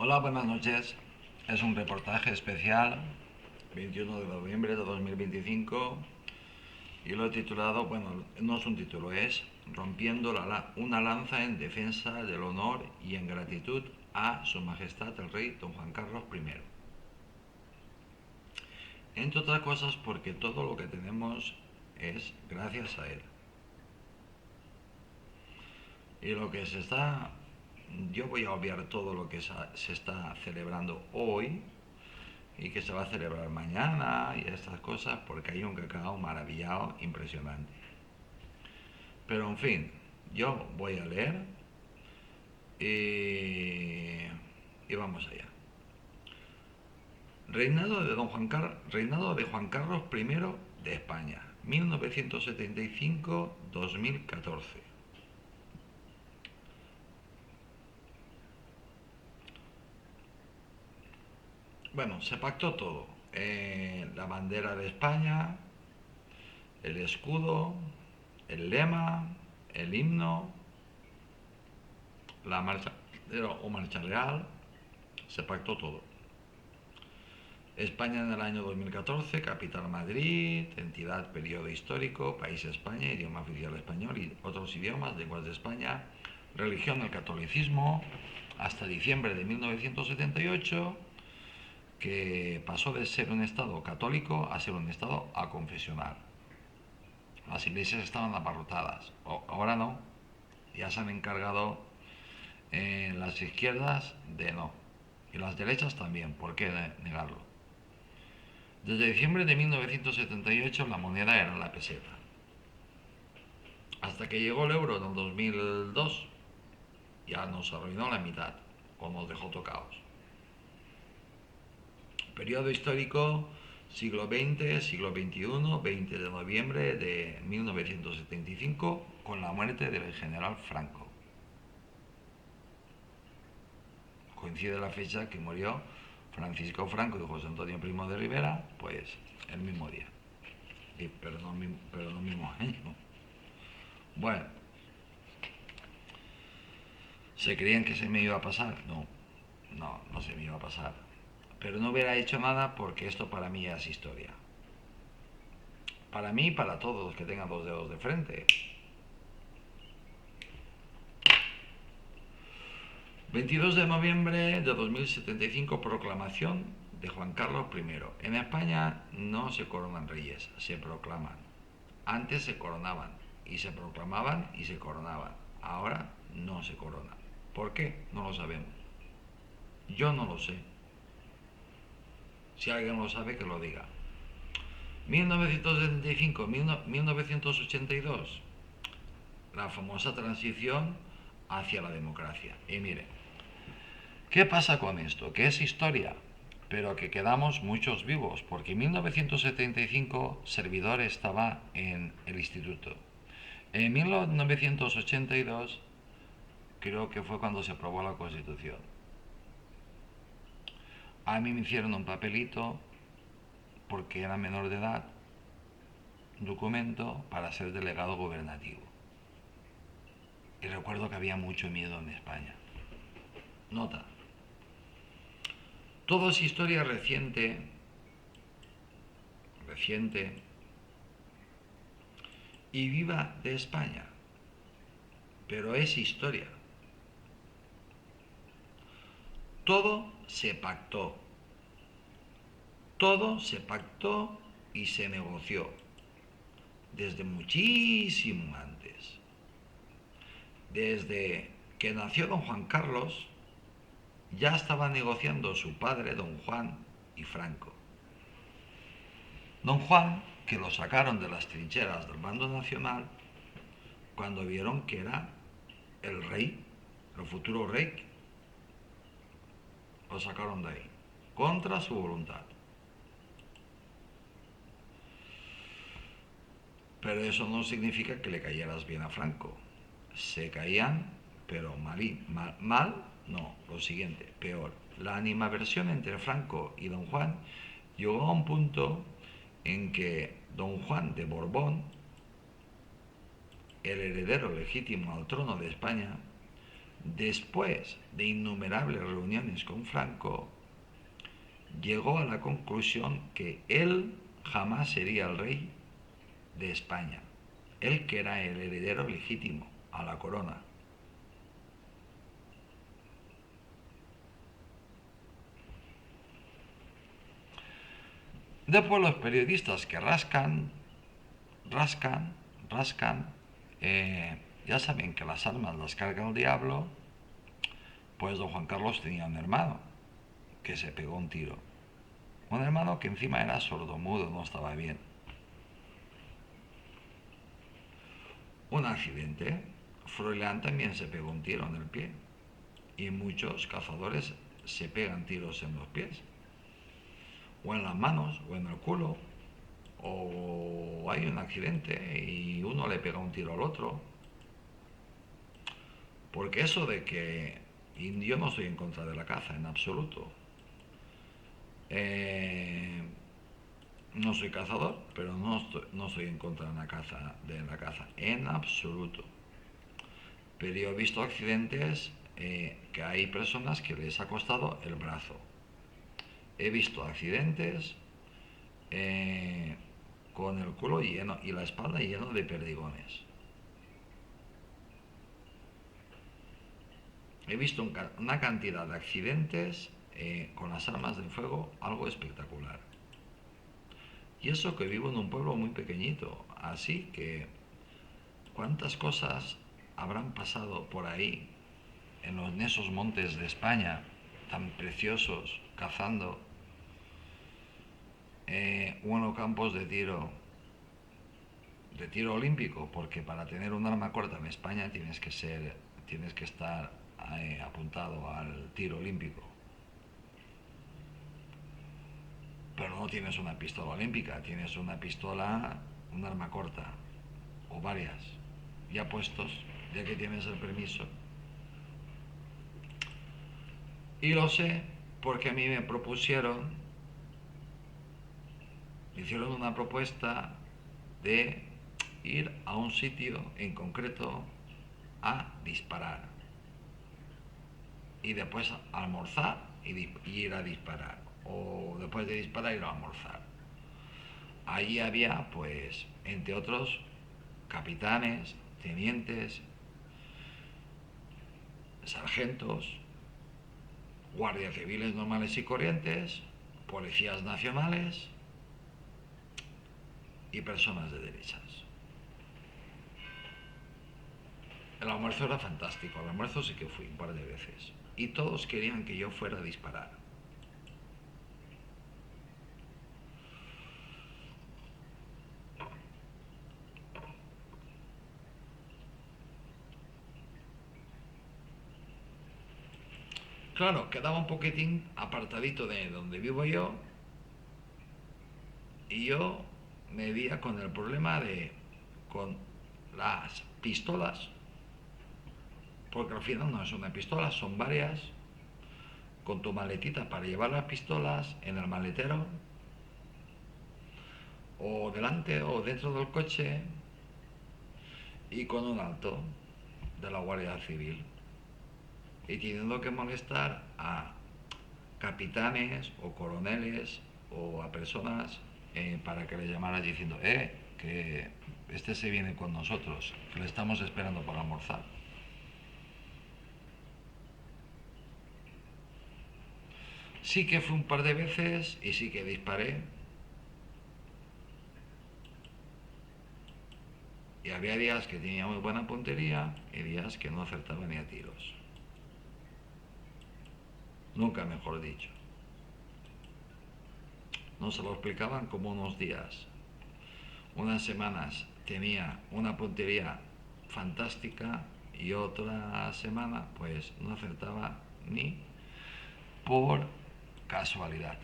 Hola, buenas noches. Es un reportaje especial, 21 de noviembre de 2025, y lo he titulado, bueno, no es un título, es Rompiendo una lanza en defensa del honor y en gratitud a Su Majestad el Rey Don Juan Carlos I. Entre otras cosas porque todo lo que tenemos es gracias a él. Y lo que se está, yo voy a obviar todo lo que se está celebrando hoy y que se va a celebrar mañana y estas cosas porque hay un cacao maravillado impresionante. Pero en fin, yo voy a leer y vamos allá. Reinado de Juan Carlos I de España, 1975-2014. Bueno, se pactó todo. La bandera de España, el escudo, el lema, el himno, la marcha o marcha real, se pactó todo. España en el año 2014, capital Madrid, entidad, periodo histórico, país España, idioma oficial español y otros idiomas, lenguas de España, religión el catolicismo, hasta diciembre de 1978, que pasó de ser un estado católico a ser un estado aconfesional. Las iglesias estaban abarrotadas, ahora no, ya se han encargado las izquierdas de no, y las derechas también, ¿por qué negarlo? Desde diciembre de 1978 la moneda era la peseta. Hasta que llegó el euro en el 2002, ya nos arruinó la mitad, o nos dejó tocados. Periodo histórico siglo XX, siglo XXI, 20 de noviembre de 1975, con la muerte del general Franco. Coincide la fecha que murió Francisco Franco y José Antonio Primo de Rivera, pues el mismo día, pero no el mismo año. Bueno, ¿se creían que se me iba a pasar? No, no se me iba a pasar. Pero no hubiera hecho nada porque esto para mí ya es historia. Para mí y para todos los que tengan dos dedos de frente. 22 de noviembre de 2075, proclamación de Juan Carlos I. En España no se coronan reyes, se proclaman. Antes se coronaban y se proclamaban y se coronaban. Ahora no se coronan. ¿Por qué? No lo sabemos. Yo no lo sé. Si alguien lo sabe, que lo diga. 1975-1982, la famosa transición hacia la democracia. Y miren, ¿qué pasa con esto? Que es historia, pero que quedamos muchos vivos, porque en 1975 Servidor estaba en el instituto. En 1982 creo que fue cuando se aprobó la Constitución. A mí me hicieron un papelito porque era menor de edad, un documento para ser delegado gubernativo. Y recuerdo que había mucho miedo en España. Nota. Todo es historia reciente y viva de España. Pero es historia. Todo se pactó. Todo se pactó y se negoció. Desde muchísimo antes. Desde que nació don Juan Carlos, ya estaba negociando su padre, don Juan y Franco. Don Juan, que lo sacaron de las trincheras del bando nacional, cuando vieron que era el rey, el futuro rey, lo sacaron de ahí, contra su voluntad. Pero eso no significa que le cayeras bien a Franco. Se caían, pero mal, no, lo siguiente, peor. La animaversión entre Franco y don Juan llegó a un punto en que don Juan de Borbón, el heredero legítimo al trono de España, después de innumerables reuniones con Franco, llegó a la conclusión que él jamás sería el rey de España, él que era el heredero legítimo a la corona. Después los periodistas que rascan, rascan, ya saben que las armas las carga el diablo, pues don Juan Carlos tenía un hermano que se pegó un tiro. Un hermano que encima era sordomudo, no estaba bien. Un accidente. Froilán también se pegó un tiro en el pie. Y muchos cazadores se pegan tiros en los pies. O en las manos, o en el culo. O hay un accidente y uno le pega un tiro al otro. Porque eso de que... Y yo no estoy en contra de la caza en absoluto. No soy cazador, pero no estoy en contra de la caza en absoluto. Pero yo he visto accidentes que hay personas que les ha costado el brazo. He visto accidentes con el culo lleno y la espalda lleno de perdigones. He visto una cantidad de accidentes con las armas de fuego, algo espectacular. Y eso que vivo en un pueblo muy pequeñito, así que cuántas cosas habrán pasado por ahí, en esos montes de España, tan preciosos, cazando, o en los campos de tiro olímpico, porque para tener un arma corta en España tienes que estar apuntado al tiro olímpico. Pero no tienes una pistola olímpica, tienes una pistola, un arma corta, o varias, ya puestos, ya que tienes el permiso. Y lo sé porque a mí me hicieron una propuesta de ir a un sitio en concreto a disparar. Y después almorzar y ir a disparar. O después de disparar ir a almorzar. Allí había, pues, entre otros, capitanes, tenientes, sargentos, guardias civiles normales y corrientes, policías nacionales y personas de derechas. El almuerzo era fantástico, al almuerzo sí que fui un par de veces. Y todos querían que yo fuera a disparar. Claro, quedaba un poquitín apartadito de donde vivo yo y yo me veía con el problema con las pistolas, porque al final no es una pistola, son varias, con tu maletita para llevar las pistolas en el maletero, o delante o dentro del coche, y con un alto de la Guardia Civil. Y teniendo que molestar a capitanes o coroneles o a personas para que le llamaran diciendo, que este se viene con nosotros, que le estamos esperando para almorzar. Sí que fui un par de veces y sí que disparé. Y había días que tenía muy buena puntería y días que no acertaba ni a tiros. Nunca mejor dicho. No se lo explicaban como unos días. Unas semanas tenía una puntería fantástica y otra semana pues no acertaba ni por casualidad.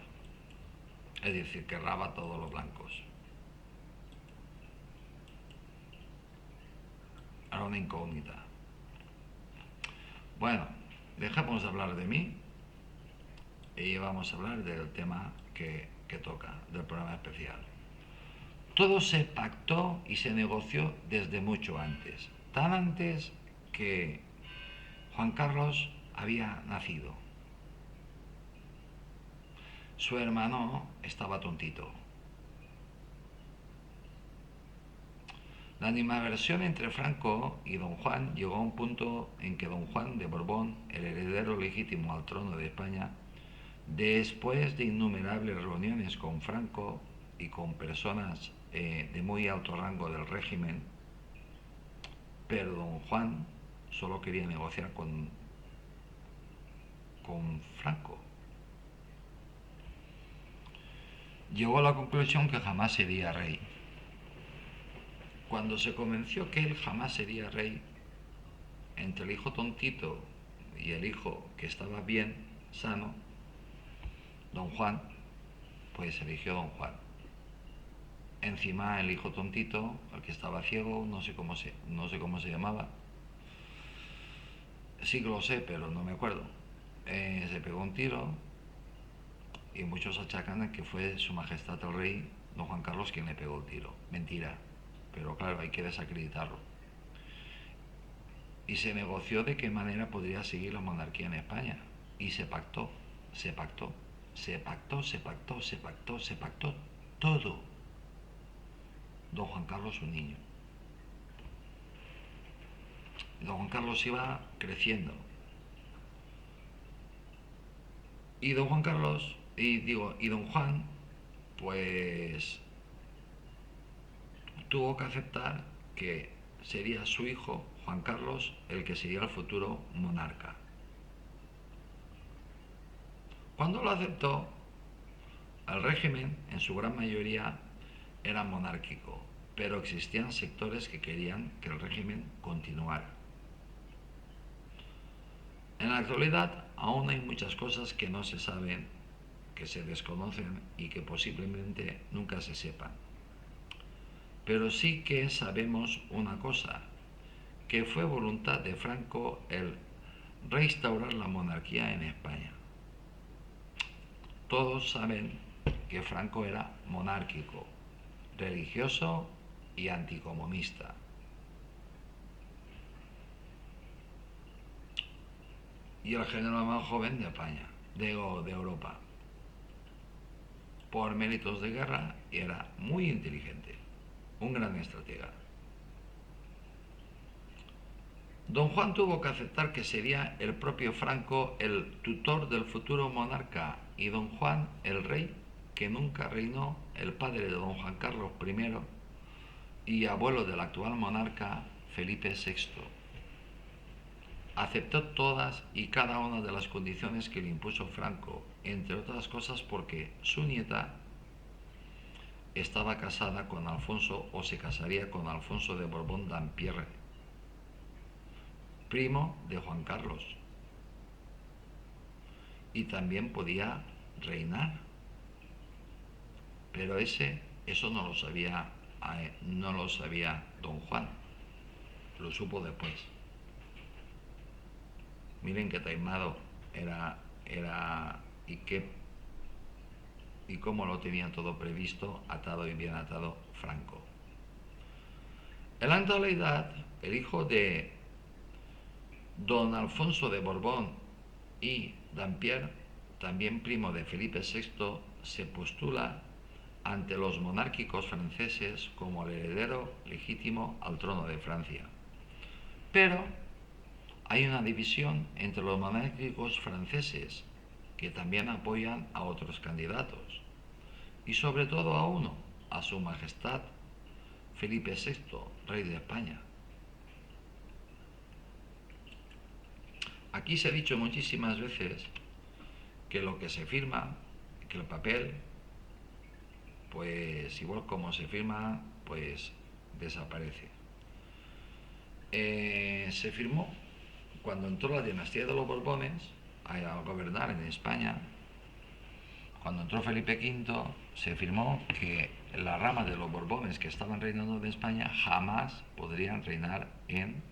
Es decir, que erraba todos los blancos. Era una incógnita. Bueno, dejamos de hablar de mí y vamos a hablar del tema que toca, del programa especial. Todo se pactó y se negoció desde mucho antes. Tan antes que Juan Carlos había nacido. Su hermano estaba tontito. La animadversión entre Franco y don Juan llegó a un punto en que don Juan de Borbón, el heredero legítimo al trono de España, después de innumerables reuniones con Franco y con personas de muy alto rango del régimen, pero don Juan solo quería negociar con Franco. Llegó a la conclusión que jamás sería rey. Cuando se convenció que él jamás sería rey, entre el hijo tontito y el hijo que estaba bien, sano, don Juan, pues eligió don Juan. Encima el hijo tontito, el que estaba ciego, no sé cómo se llamaba. Sí que lo sé, pero no me acuerdo. Se pegó un tiro y muchos achacan que fue su majestad el rey, don Juan Carlos, quien le pegó el tiro. Mentira, pero claro, hay que desacreditarlo. Y se negoció de qué manera podría seguir la monarquía en España. Y se pactó todo. Don Juan Carlos un niño. Don Juan Carlos iba creciendo. Y don Juan Carlos, y don Juan, pues tuvo que aceptar que sería su hijo, Juan Carlos, el que sería el futuro monarca. Cuando lo aceptó, el régimen, en su gran mayoría, era monárquico, pero existían sectores que querían que el régimen continuara. En la actualidad aún hay muchas cosas que no se saben, que se desconocen y que posiblemente nunca se sepan. Pero sí que sabemos una cosa, que fue voluntad de Franco el restaurar la monarquía en España. Todos saben que Franco era monárquico, religioso y anticomunista. Y el general más joven de España, de Europa. Por méritos de guerra, y era muy inteligente, un gran estratega. Don Juan tuvo que aceptar que sería el propio Franco el tutor del futuro monarca y don Juan el rey que nunca reinó, el padre de don Juan Carlos I y abuelo del actual monarca Felipe VI. Aceptó todas y cada una de las condiciones que le impuso Franco, entre otras cosas porque su nieta estaba casada con Alfonso o se casaría con Alfonso de Borbón Dampierre, primo de Juan Carlos, y también podía reinar. Pero eso no lo sabía don Juan, lo supo después. Miren qué taimado era y cómo lo tenía todo previsto, atado y bien atado Franco. En la actualidad, el hijo de don Alfonso de Borbón y Dampierre, también primo de Felipe VI, se postula ante los monárquicos franceses como el heredero legítimo al trono de Francia. Pero hay una división entre los monárquicos franceses que también apoyan a otros candidatos y sobre todo a uno, a su majestad Felipe VI, rey de España. Aquí se ha dicho muchísimas veces que lo que se firma, que el papel, pues igual como se firma, pues desaparece. Se firmó cuando entró la dinastía de los Borbones a gobernar en España. Cuando entró Felipe V, se firmó que la rama de los Borbones que estaban reinando en España jamás podrían reinar en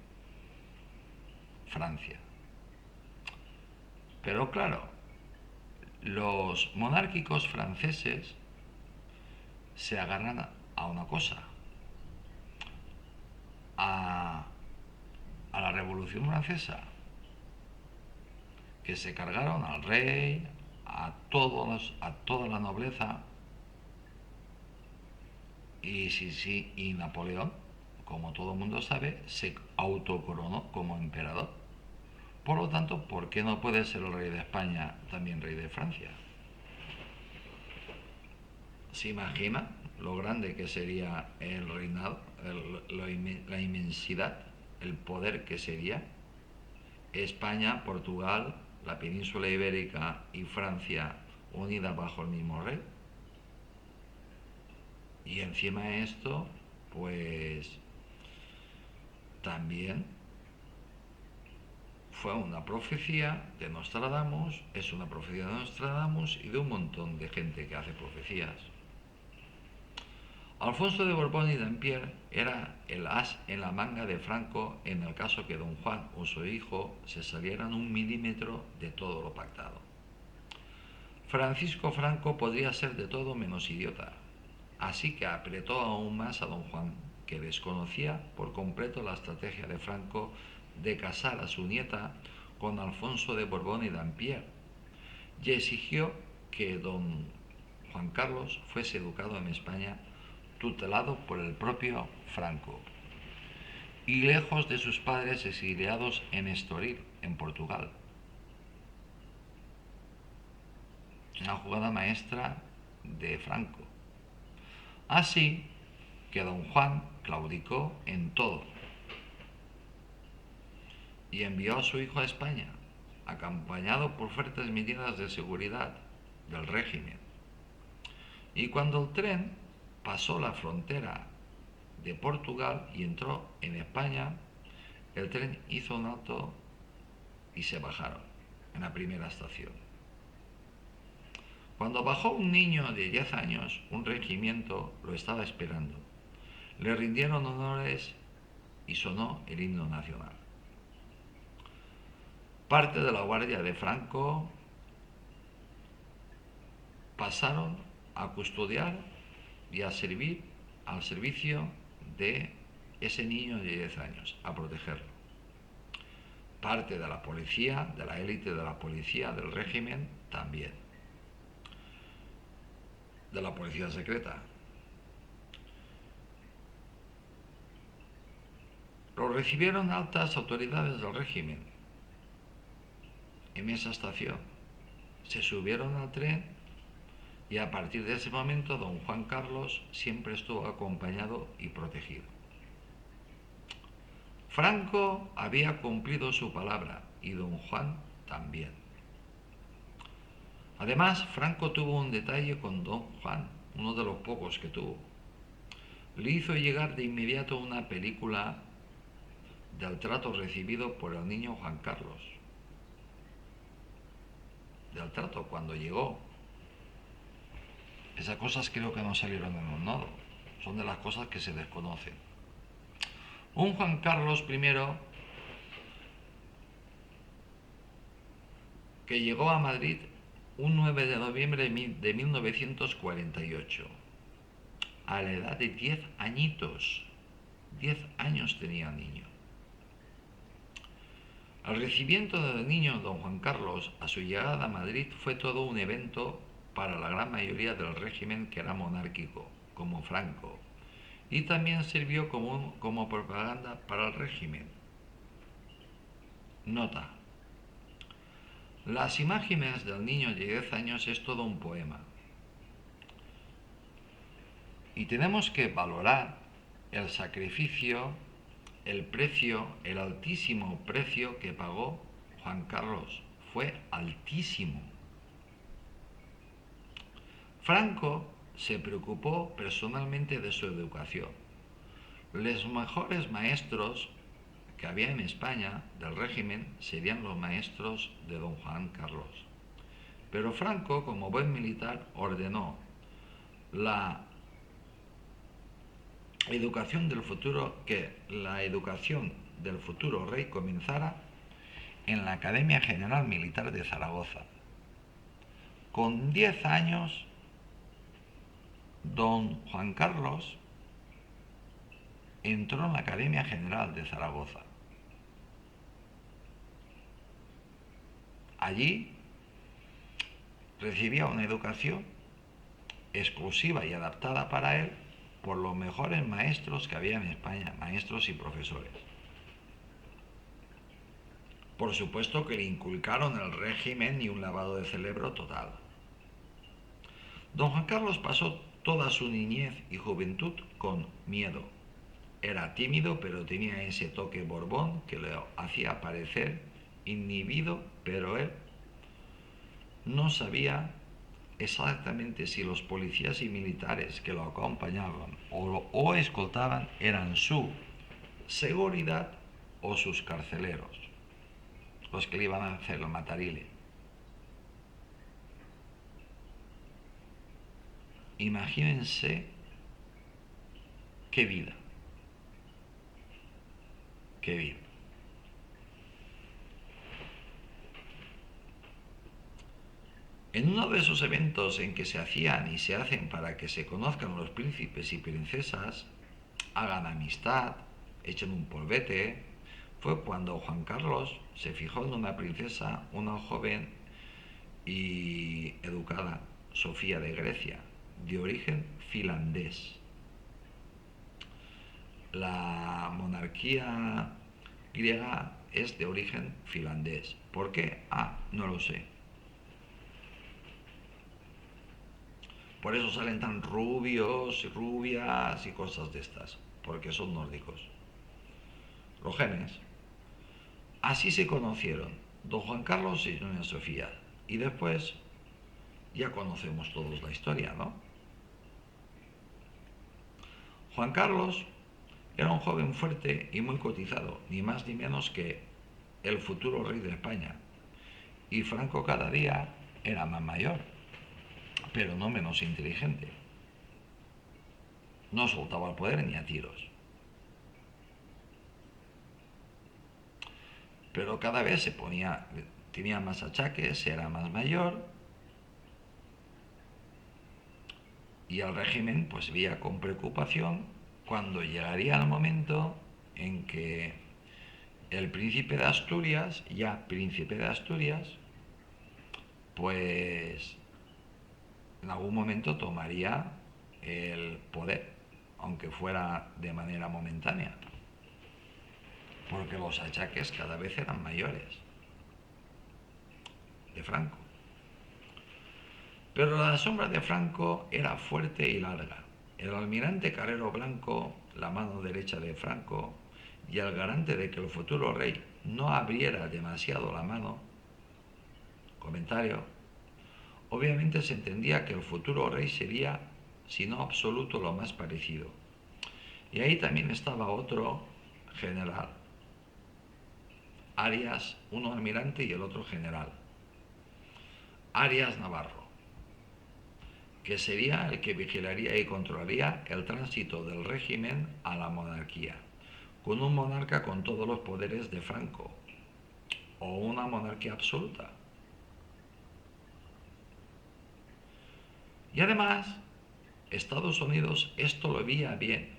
Francia. Pero claro, los monárquicos franceses se agarran a una cosa, a la Revolución Francesa. que se cargaron al rey, a toda la nobleza y Napoleón, como todo el mundo sabe, se autocoronó como emperador. Por lo tanto, ¿por qué no puede ser el rey de España también rey de Francia? ¿Se imagina lo grande que sería el reinado, la inmensidad, el poder que sería? España, Portugal, la península ibérica y Francia unidas bajo el mismo rey. Y encima de esto, pues también fue una profecía de Nostradamus, es una profecía de Nostradamus y de un montón de gente que hace profecías. Alfonso de Borbón y Dampierre era el as en la manga de Franco en el caso que don Juan o su hijo se salieran un milímetro de todo lo pactado. Francisco Franco podría ser de todo menos idiota, así que apretó aún más a don Juan, que desconocía por completo la estrategia de Franco de casar a su nieta con Alfonso de Borbón y Dampierre, y exigió que don Juan Carlos fuese educado en España, tutelado por el propio Franco, y lejos de sus padres exiliados en Estoril, en Portugal. Una jugada maestra de Franco. Así que don Juan claudicó en todo y envió a su hijo a España, acompañado por fuertes medidas de seguridad del régimen. Y cuando el tren pasó la frontera de Portugal y entró en España, el tren hizo un alto y se bajaron en la primera estación. Cuando bajó un niño de 10 años, un regimiento lo estaba esperando. Le rindieron honores y sonó el himno nacional. Parte de la guardia de Franco pasaron a custodiar y a servir al servicio de ese niño de 10 años, a protegerlo. Parte de la policía, de la élite de la policía del régimen, también. De la policía secreta. Lo recibieron altas autoridades del régimen en esa estación. Se subieron al tren y a partir de ese momento don Juan Carlos siempre estuvo acompañado y protegido. Franco había cumplido su palabra y don Juan también. Además, Franco tuvo un detalle con don Juan, uno de los pocos que tuvo. Le hizo llegar de inmediato una película del trato recibido por el niño Juan Carlos. Del trato cuando llegó. Esas cosas creo que no salieron en un nodo. Son de las cosas que se desconocen. Un Juan Carlos I que llegó a Madrid un 9 de noviembre de 1948, a la edad de 10 añitos. 10 años tenía el niño. El recibimiento del niño don Juan Carlos a su llegada a Madrid fue todo un evento para la gran mayoría del régimen que era monárquico, como Franco, y también sirvió como propaganda para el régimen. Nota: las imágenes del niño de 10 años es todo un poema. Y tenemos que valorar el sacrificio, el precio, el altísimo precio que pagó Juan Carlos. Fue altísimo. Franco se preocupó personalmente de su educación. Los mejores maestros que había en España del régimen serían los maestros de don Juan Carlos. Pero Franco, como buen militar, ordenó la educación del futuro, que la educación del futuro rey comenzara en la Academia General Militar de Zaragoza. Con 10 años, don Juan Carlos entró en la Academia General de Zaragoza. Allí recibía una educación exclusiva y adaptada para él por los mejores maestros que había en España, maestros y profesores. Por supuesto que le inculcaron el régimen y un lavado de cerebro total. Don Juan Carlos pasó toda su niñez y juventud con miedo. Era tímido, pero tenía ese toque Borbón que le hacía parecer inhibido, pero él no sabía exactamente si los policías y militares que lo acompañaban o escoltaban eran su seguridad o sus carceleros, los que le iban a hacer el matarile. Imagínense qué vida, qué vida. En uno de esos eventos en que se hacían y se hacen para que se conozcan los príncipes y princesas, hagan amistad, echen un polvete, fue cuando Juan Carlos se fijó en una princesa, una joven y educada, Sofía de Grecia, de origen finlandés. La monarquía griega es de origen finlandés. ¿Por qué? No lo sé. Por eso salen tan rubios y rubias y cosas de estas, porque son nórdicos. Los genes. Así se conocieron don Juan Carlos y doña Sofía. Y después ya conocemos todos la historia, ¿no? Juan Carlos era un joven fuerte y muy cotizado, ni más ni menos que el futuro rey de España. Y Franco cada día era más mayor, pero no menos inteligente. No soltaba el poder ni a tiros. Pero cada vez tenía más achaques, era más mayor, y el régimen pues veía con preocupación cuando llegaría el momento en que el príncipe de Asturias, ya príncipe de Asturias, pues en algún momento tomaría el poder, aunque fuera de manera momentánea, porque los achaques cada vez eran mayores de Franco. Pero la sombra de Franco era fuerte y larga. El almirante Carrero Blanco, la mano derecha de Franco, y el garante de que el futuro rey no abriera demasiado la mano, comentario, obviamente se entendía que el futuro rey sería, si no absoluto, lo más parecido. Y ahí también estaba otro general, Arias, uno almirante y el otro general, Arias Navarro, que sería el que vigilaría y controlaría el tránsito del régimen a la monarquía, con un monarca con todos los poderes de Franco, o una monarquía absoluta. Y además, Estados Unidos esto lo veía bien,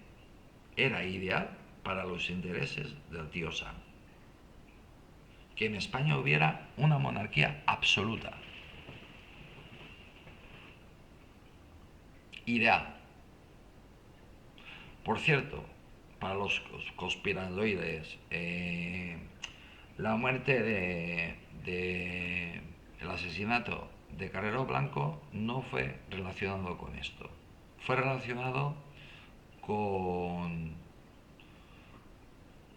era ideal para los intereses del tío Sam, que en España hubiera una monarquía absoluta. Ideal. Por cierto, para los conspiranoides, la muerte el asesinato de Carrero Blanco no fue relacionado con esto. Fue relacionado con,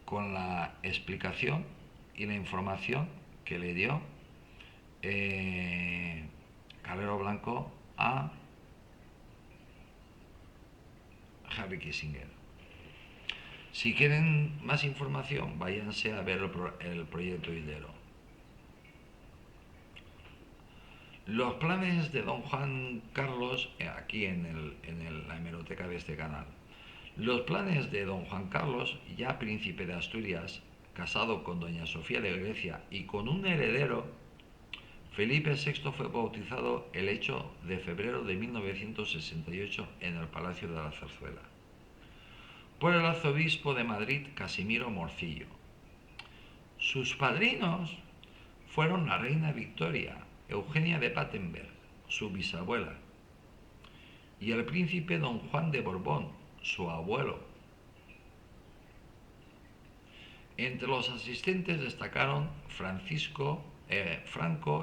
con la explicación y la información que le dio Carrero Blanco a Harry Kissinger. Si quieren más información, váyanse a ver el proyecto Hilero. Los planes de don Juan Carlos, aquí en la hemeroteca de este canal, los planes de don Juan Carlos, ya príncipe de Asturias, casado con doña Sofía de Grecia y con un heredero, Felipe VI fue bautizado el 8 de febrero de 1968 en el Palacio de la Zarzuela por el arzobispo de Madrid, Casimiro Morcillo. Sus padrinos fueron la reina Victoria, Eugenia de Battenberg, su bisabuela, y el príncipe don Juan de Borbón, su abuelo. Entre los asistentes destacaron Franco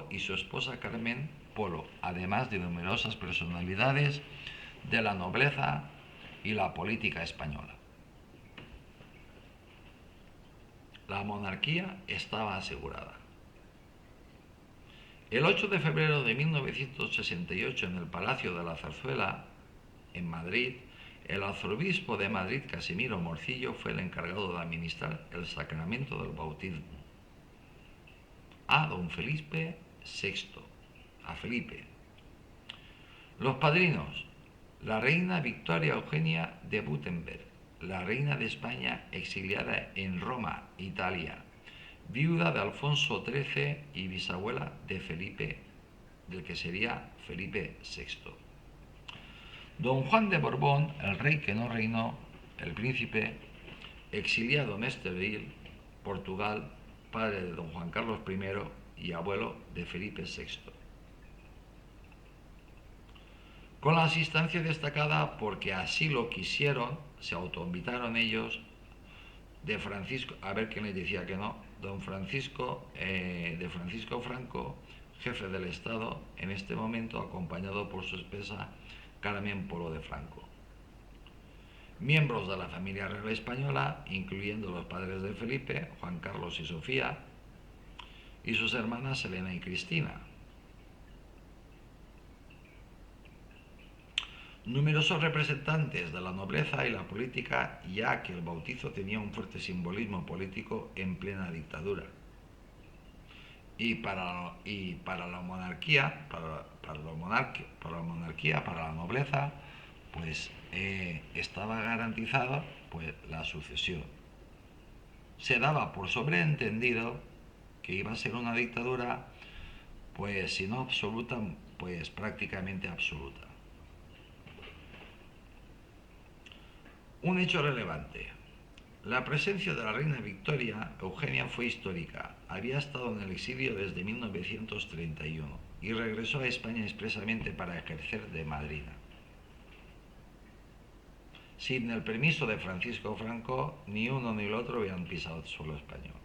y su esposa Carmen Polo, además de numerosas personalidades de la nobleza y la política española. La monarquía estaba asegurada. El 8 de febrero de 1968, en el Palacio de la Zarzuela, en Madrid, el arzobispo de Madrid, Casimiro Morcillo, fue el encargado de administrar el sacramento del bautismo a don Felipe VI, a Felipe. Los padrinos: la reina Victoria Eugenia de Battenberg, la reina de España exiliada en Roma, Italia, viuda de Alfonso XIII y bisabuela de Felipe, del que sería Felipe VI. Don Juan de Borbón, el rey que no reinó, el príncipe, exiliado en Estoril, Portugal, padre de don Juan Carlos I y abuelo de Felipe VI. Con la asistencia destacada, porque así lo quisieron, se autoinvitaron ellos, de Francisco, a ver quién les decía que no, de Francisco Franco, jefe del Estado, en este momento acompañado por su esposa Carmen Polo de Franco. Miembros de la familia real española, incluyendo los padres de Felipe, Juan Carlos y Sofía, y sus hermanas Elena y Cristina. Numerosos representantes de la nobleza y la política, ya que el bautizo tenía un fuerte simbolismo político en plena dictadura. Y para la monarquía, para la nobleza, pues estaba garantizada pues la sucesión. Se daba por sobreentendido que iba a ser una dictadura, pues si no absoluta, pues prácticamente absoluta. Un hecho relevante: la presencia de la reina Victoria Eugenia fue histórica. Había estado en el exilio desde 1931 y regresó a España expresamente para ejercer de madrina, sin el permiso de Francisco Franco. Ni uno ni el otro habían pisado el suelo español.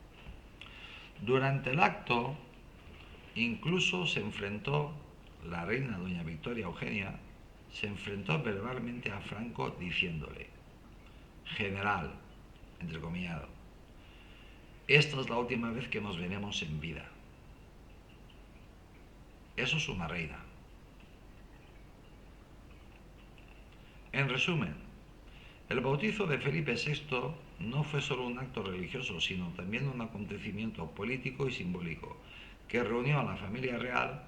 Durante el acto, incluso se enfrentó la reina doña Victoria Eugenia, se enfrentó verbalmente a Franco diciéndole: general, entrecomillado, esta es la última vez que nos veremos en vida. Eso es una reina. En resumen, el bautizo de Felipe VI no fue solo un acto religioso, sino también un acontecimiento político y simbólico que reunió a la familia real,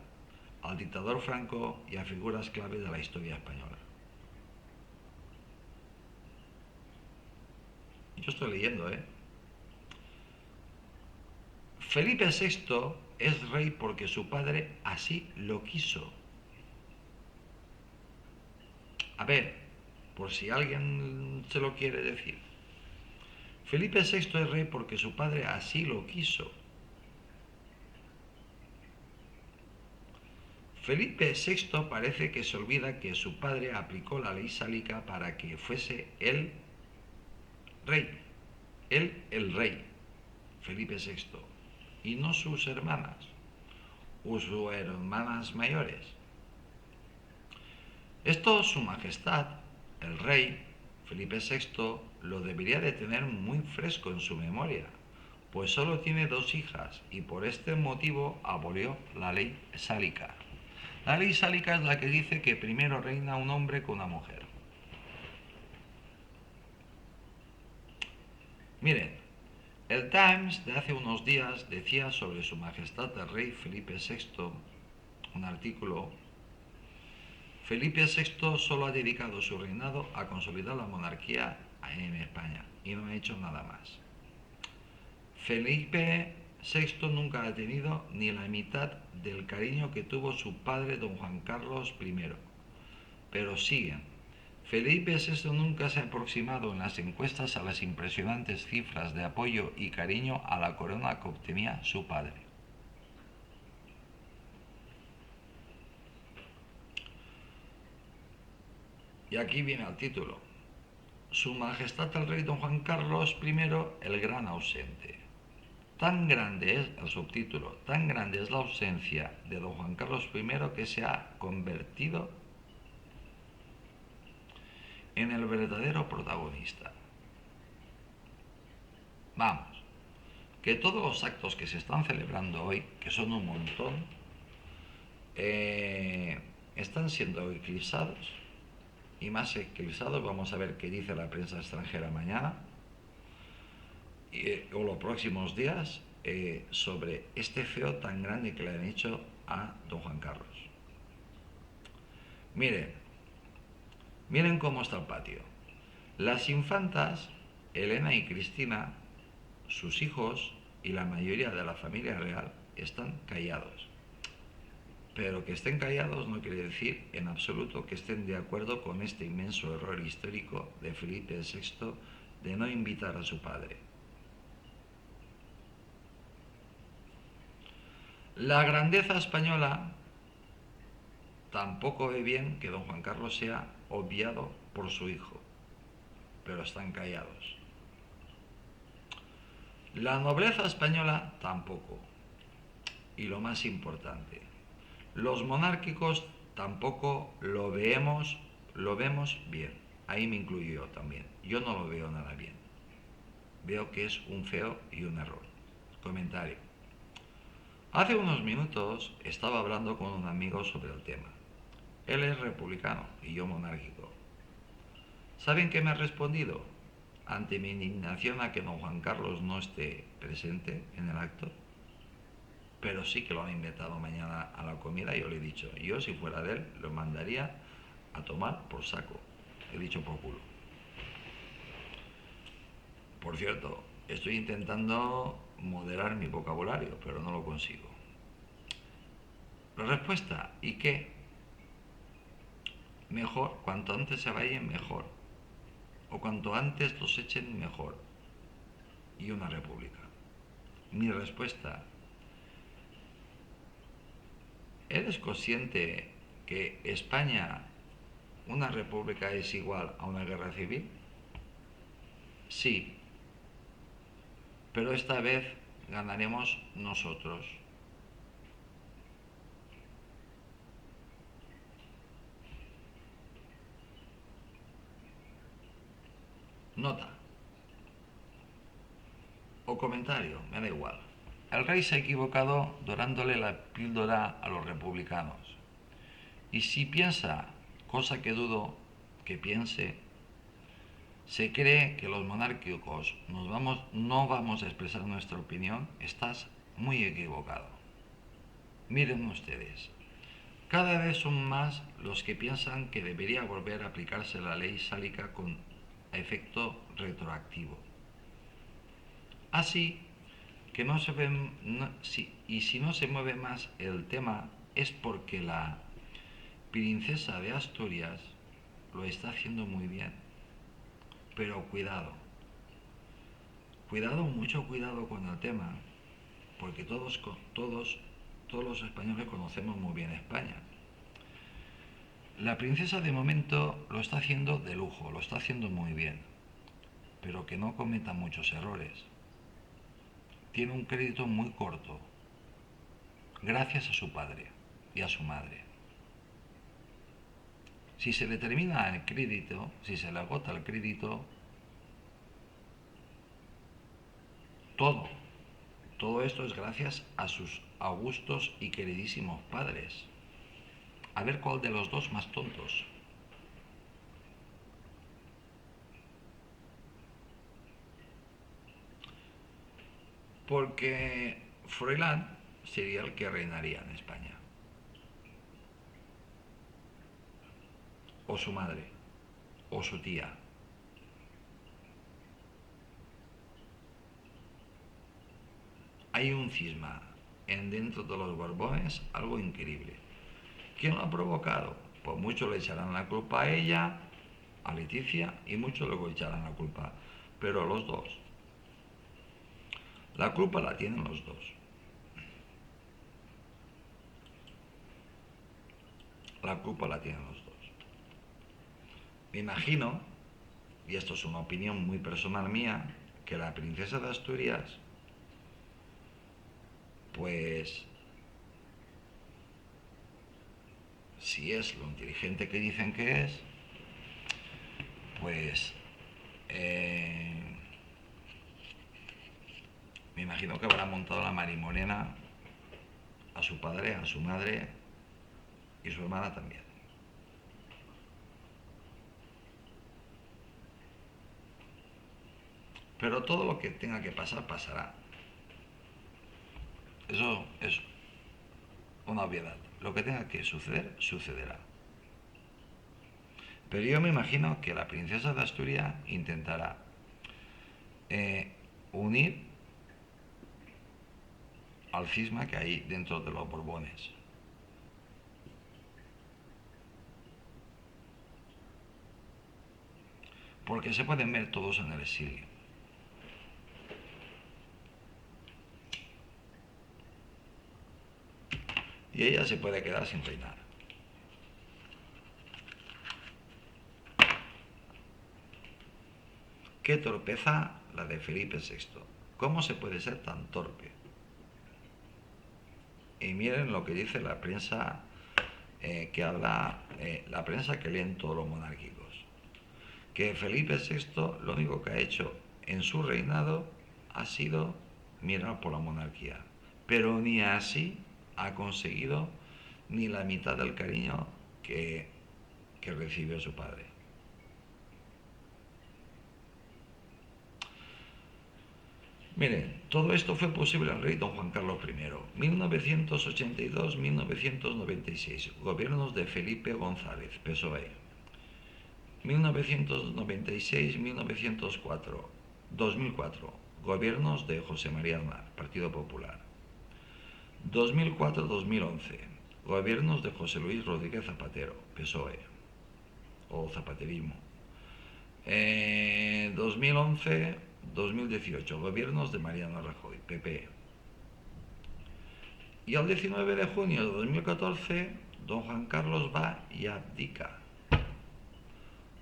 al dictador Franco y a figuras clave de la historia española. Yo estoy leyendo, Felipe VI es rey porque su padre así lo quiso. A ver, por si alguien se lo quiere decir. Felipe VI es rey porque su padre así lo quiso. Felipe VI parece que se olvida que su padre aplicó la ley sálica para que fuese él rey. Él el rey, Felipe VI, y no sus hermanas o sus hermanas mayores. Esto su majestad, el rey Felipe VI, lo debería de tener muy fresco en su memoria, pues solo tiene 2 hijas y por este motivo abolió la ley sálica. La ley sálica es la que dice que primero reina un hombre que una mujer. Miren, el Times de hace unos días decía sobre su majestad el rey Felipe VI, un artículo: Felipe VI solo ha dedicado su reinado a consolidar la monarquía en España y no ha hecho nada más. Felipe VI nunca ha tenido ni la mitad del cariño que tuvo su padre don Juan Carlos I. Pero siguen: Felipe VI nunca se ha aproximado en las encuestas a las impresionantes cifras de apoyo y cariño a la corona que obtenía su padre. Y aquí viene el título. Su Majestad el Rey Don Juan Carlos I, el gran ausente. Tan grande es el subtítulo, tan grande es la ausencia de Don Juan Carlos I que se ha convertido en el verdadero protagonista. Vamos, que todos los actos que se están celebrando hoy, que son un montón, están siendo eclipsados, y más eclipsados, vamos a ver qué dice la prensa extranjera mañana o los próximos días sobre este feo tan grande que le han hecho a don Juan Carlos. Miren cómo está el patio. Las infantas, Elena y Cristina, sus hijos y la mayoría de la familia real están callados. Pero que estén callados no quiere decir en absoluto que estén de acuerdo con este inmenso error histórico de Felipe VI de no invitar a su padre. La grandeza española tampoco ve bien que don Juan Carlos sea obviado por su hijo, pero están callados. La nobleza española tampoco. Y lo más importante, los monárquicos tampoco lo vemos bien. Ahí me incluyo yo también. Yo no lo veo nada bien. Veo que es un feo y un error. Comentario. Hace unos minutos estaba hablando con un amigo sobre el tema. Él es republicano y yo monárquico. ¿Saben qué me ha respondido? Ante mi indignación a que don Juan Carlos no esté presente en el acto, pero sí que lo han invitado mañana a la comida, yo le he dicho, yo si fuera de él lo mandaría a tomar por saco. He dicho por culo. Por cierto, estoy intentando moderar mi vocabulario, pero no lo consigo. La respuesta, ¿y qué? Mejor, cuanto antes se vayan, mejor. O cuanto antes los echen, mejor. Y una república. Mi respuesta, ¿eres consciente que España, una república, es igual a una guerra civil? Sí, pero esta vez ganaremos nosotros. Nota o comentario, me da igual. El rey se ha equivocado dorándole la píldora a los republicanos. Y si piensa, cosa que dudo que piense, se cree que los monárquicos no vamos a expresar nuestra opinión, estás muy equivocado. Miren ustedes, cada vez son más los que piensan que debería volver a aplicarse la ley sálica con efecto retroactivo. Así que no se ven, y si no se mueve más el tema es porque la princesa de Asturias lo está haciendo muy bien. Pero cuidado, mucho cuidado con el tema, porque todos los españoles conocemos muy bien España. La princesa de momento lo está haciendo de lujo, lo está haciendo muy bien, pero que no cometa muchos errores. Tiene un crédito muy corto, gracias a su padre y a su madre. Si se le termina el crédito, si se le agota el crédito, todo esto es gracias a sus augustos y queridísimos padres. A ver cuál de los dos más tontos. Porque Froilán sería el que reinaría en España. O su madre, o su tía. Hay un cisma dentro de los Borbones, algo increíble. ¿Quién lo ha provocado? Pues muchos le echarán la culpa a ella, a Leticia, y muchos luego echarán la culpa. Pero los dos. La culpa la tienen los dos. La culpa la tienen los dos. Me imagino, y esto es una opinión muy personal mía, que la princesa de Asturias, pues, si es lo inteligente que dicen que es, pues eh, me imagino que habrá montado la marimorena a su padre, a su madre y su hermana también. Pero todo lo que tenga que pasar, pasará. Eso es una obviedad. Lo que tenga que suceder, sucederá. Pero yo me imagino que la princesa de Asturias intentará eh, unir al cisma que hay dentro de los Borbones. Porque se pueden ver todos en el exilio. Y ella se puede quedar sin reinar. Qué torpeza la de Felipe VI. ¿Cómo se puede ser tan torpe? Y miren lo que dice la prensa que habla, la prensa que leen todos los monárquicos. Que Felipe VI lo único que ha hecho en su reinado ha sido mirar por la monarquía. Pero ni así ha conseguido ni la mitad del cariño que recibió su padre. Miren, todo esto fue posible al rey don Juan Carlos I. 1982-1996, gobiernos de Felipe González, PSOE. 1996-1904, 2004, gobiernos de José María Aznar, Partido Popular. 2004-2011, gobiernos de José Luis Rodríguez Zapatero, PSOE, o zapaterismo. 2011-2018, gobiernos de Mariano Rajoy, PP. Y el 19 de junio de 2014, don Juan Carlos va y abdica.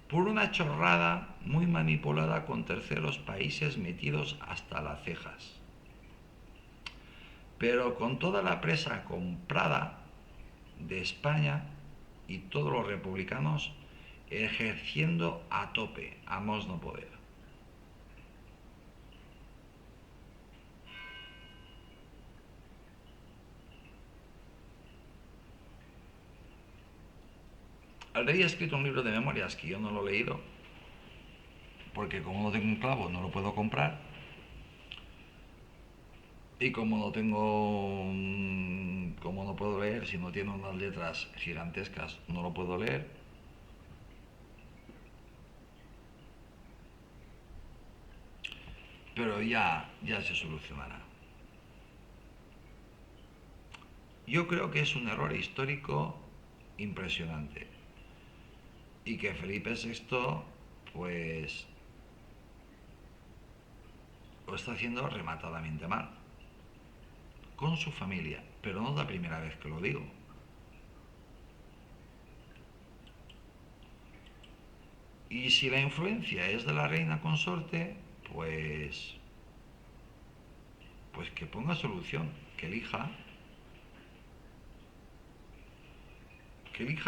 Por una chorrada muy manipulada con terceros países metidos hasta las cejas. Pero con toda la presa comprada de España y todos los republicanos ejerciendo a tope, a más no poder. El rey ha escrito un libro de memorias que yo no lo he leído, porque como no tengo un clavo no lo puedo comprar, y como no tengo, como no puedo leer, si no tiene unas letras gigantescas no lo puedo leer. Pero ya se solucionará. Yo creo que es un error histórico impresionante y que Felipe VI pues lo está haciendo rematadamente mal con su familia, pero no es la primera vez que lo digo. Y si la influencia es de la reina consorte, pues que ponga solución, que elija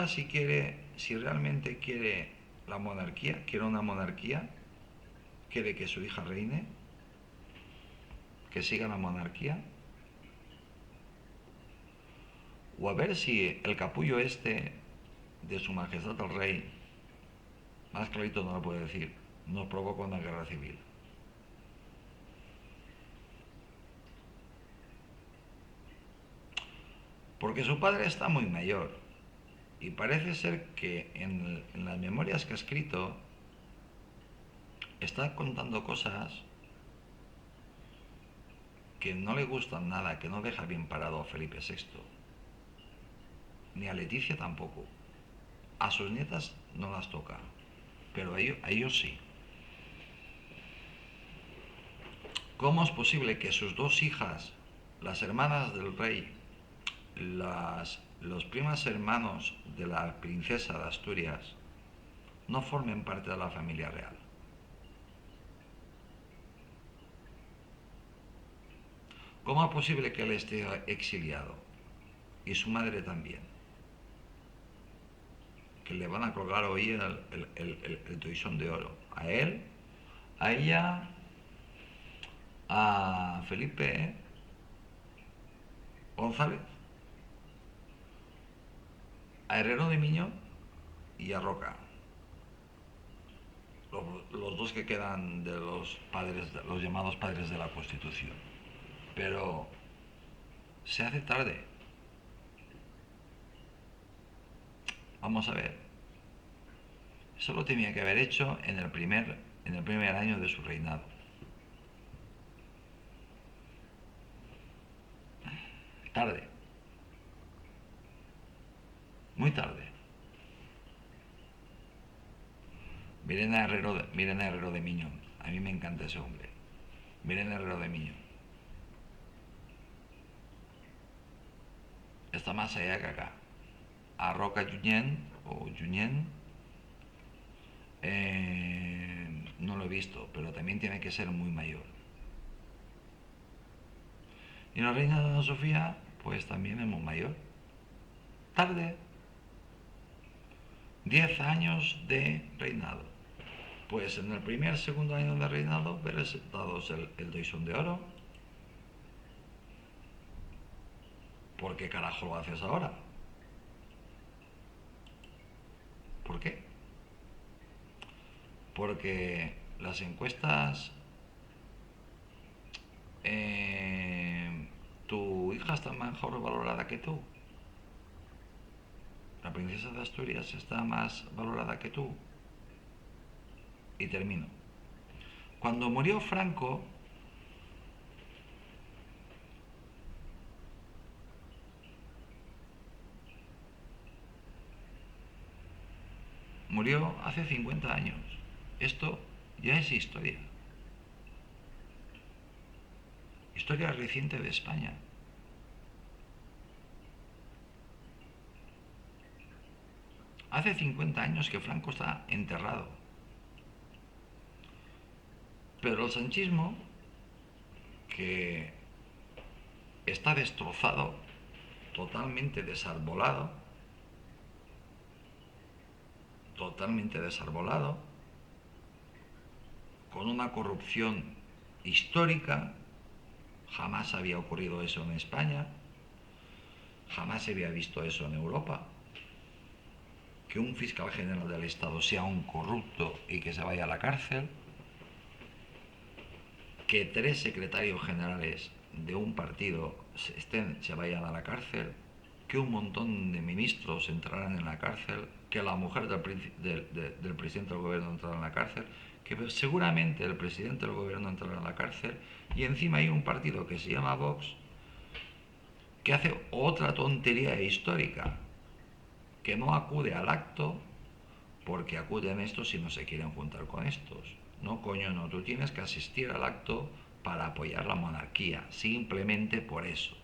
si quiere, si realmente quiere la monarquía, quiere una monarquía, quiere que su hija reine, que siga la monarquía, o a ver si el capullo este de su majestad el rey, más clarito no lo puede decir, nos provoca una guerra civil. Porque su padre está muy mayor y parece ser que en las memorias que ha escrito está contando cosas que no le gustan nada, que no deja bien parado a Felipe VI, ni a Leticia tampoco. A sus nietas no las toca, pero a ellos sí. ¿Cómo es posible que sus dos hijas, las hermanas del rey, los primas hermanos de la princesa de Asturias, no formen parte de la familia real. ¿Cómo es posible que él esté exiliado? Y su madre también. Que le van a colgar hoy el toisón de oro. A él, a ella, a Felipe González, a Herrero de Miño y a Roca. Los dos que quedan de los padres, los llamados padres de la Constitución. Pero se hace tarde. Vamos a ver. Eso lo tenía que haber hecho en el primer año de su reinado. Tarde. Muy tarde. Miren a Herrero de Miño. A mí me encanta ese hombre. Miren a Herrero de Miño. Está más allá que acá. A Roca Junyent o Junyent no lo he visto, pero también tiene que ser muy mayor. Y la reina de Ana Sofía, pues también es muy mayor. Tarde. 10 años de reinado. Pues en el segundo año de reinado, veréis dados el toisón de oro. ¿Por qué carajo lo haces ahora? ¿Por qué? Porque las encuestas... tu hija está mejor valorada que tú. La princesa de Asturias está más valorada que tú. Y termino. Cuando murió Franco, murió hace 50 años. Esto ya es historia. Historia reciente de España. Hace 50 años que Franco está enterrado. Pero el sanchismo, que está destrozado, totalmente desarbolado, con una corrupción histórica. Jamás había ocurrido eso en España, jamás se había visto eso en Europa, que un fiscal general del Estado sea un corrupto y que se vaya a la cárcel, que 3 secretarios generales de un partido se vayan a la cárcel, que un montón de ministros entraran en la cárcel, que la mujer del presidente del gobierno entrara en la cárcel, que seguramente el presidente del gobierno entrará en la cárcel, y encima hay un partido que se llama Vox que hace otra tontería histórica, que no acude al acto porque acuden estos y no se quieren juntar con estos. No, coño, no, tú tienes que asistir al acto para apoyar la monarquía, simplemente por eso.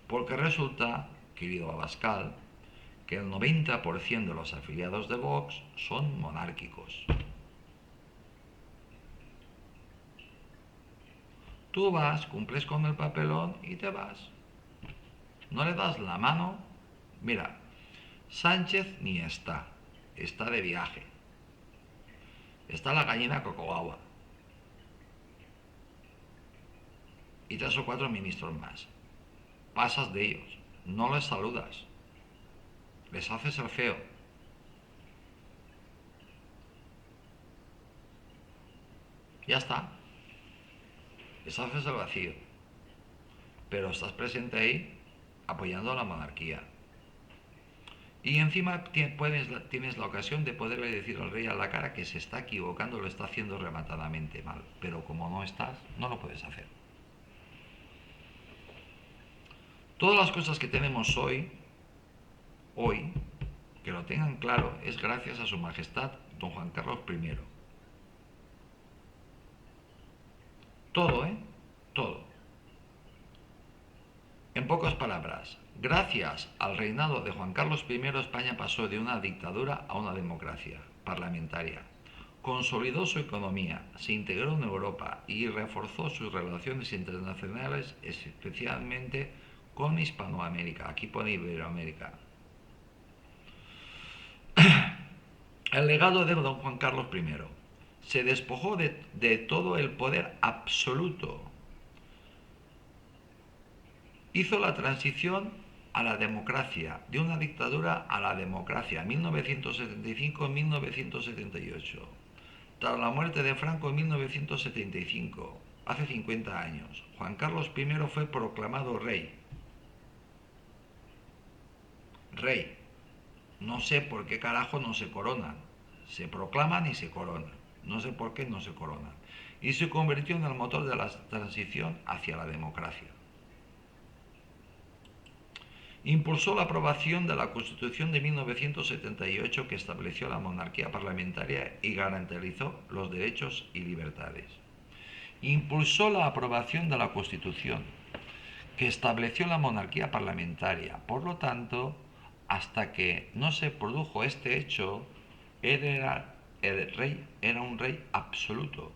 Porque resulta, querido Abascal, que el 90% de los afiliados de Vox son monárquicos. Tú vas, cumples con el papelón y te vas. No le das la mano. Mira, Sánchez ni está de viaje. Está la gallina Cocoagua. Y 3 o 4 ministros más. Pasas de ellos, no les saludas, les haces el feo. Ya está, les haces el vacío. Pero estás presente ahí apoyando a la monarquía. Y encima tienes la ocasión de poderle decir al rey a la cara que se está equivocando, lo está haciendo rematadamente mal. Pero como no estás, no lo puedes hacer. Todas las cosas que tenemos hoy, que lo tengan claro, es gracias a su majestad don Juan Carlos I. Todo, Todo. En pocas palabras, Gracias al reinado de Juan Carlos I, España pasó de una dictadura a una democracia parlamentaria. Consolidó su economía, se integró en Europa y reforzó sus relaciones internacionales, especialmente con Hispanoamérica. Aquí pone Iberoamérica. El legado de don Juan Carlos I. Se despojó de todo el poder absoluto. Hizo la transición a la democracia, de una dictadura a la democracia, 1975-1978. Tras la muerte de Franco en 1975, hace 50 años, Juan Carlos I fue proclamado rey. Rey. No sé por qué carajo no se coronan. Se proclaman y se coronan. No sé por qué no se coronan. Y se convirtió en el motor de la transición hacia la democracia. Impulsó la aprobación de la Constitución de 1978 que estableció la monarquía parlamentaria y garantizó los derechos y libertades. Impulsó la aprobación de la Constitución que estableció la monarquía parlamentaria. Por lo tanto, hasta que no se produjo este hecho, el rey era un rey absoluto.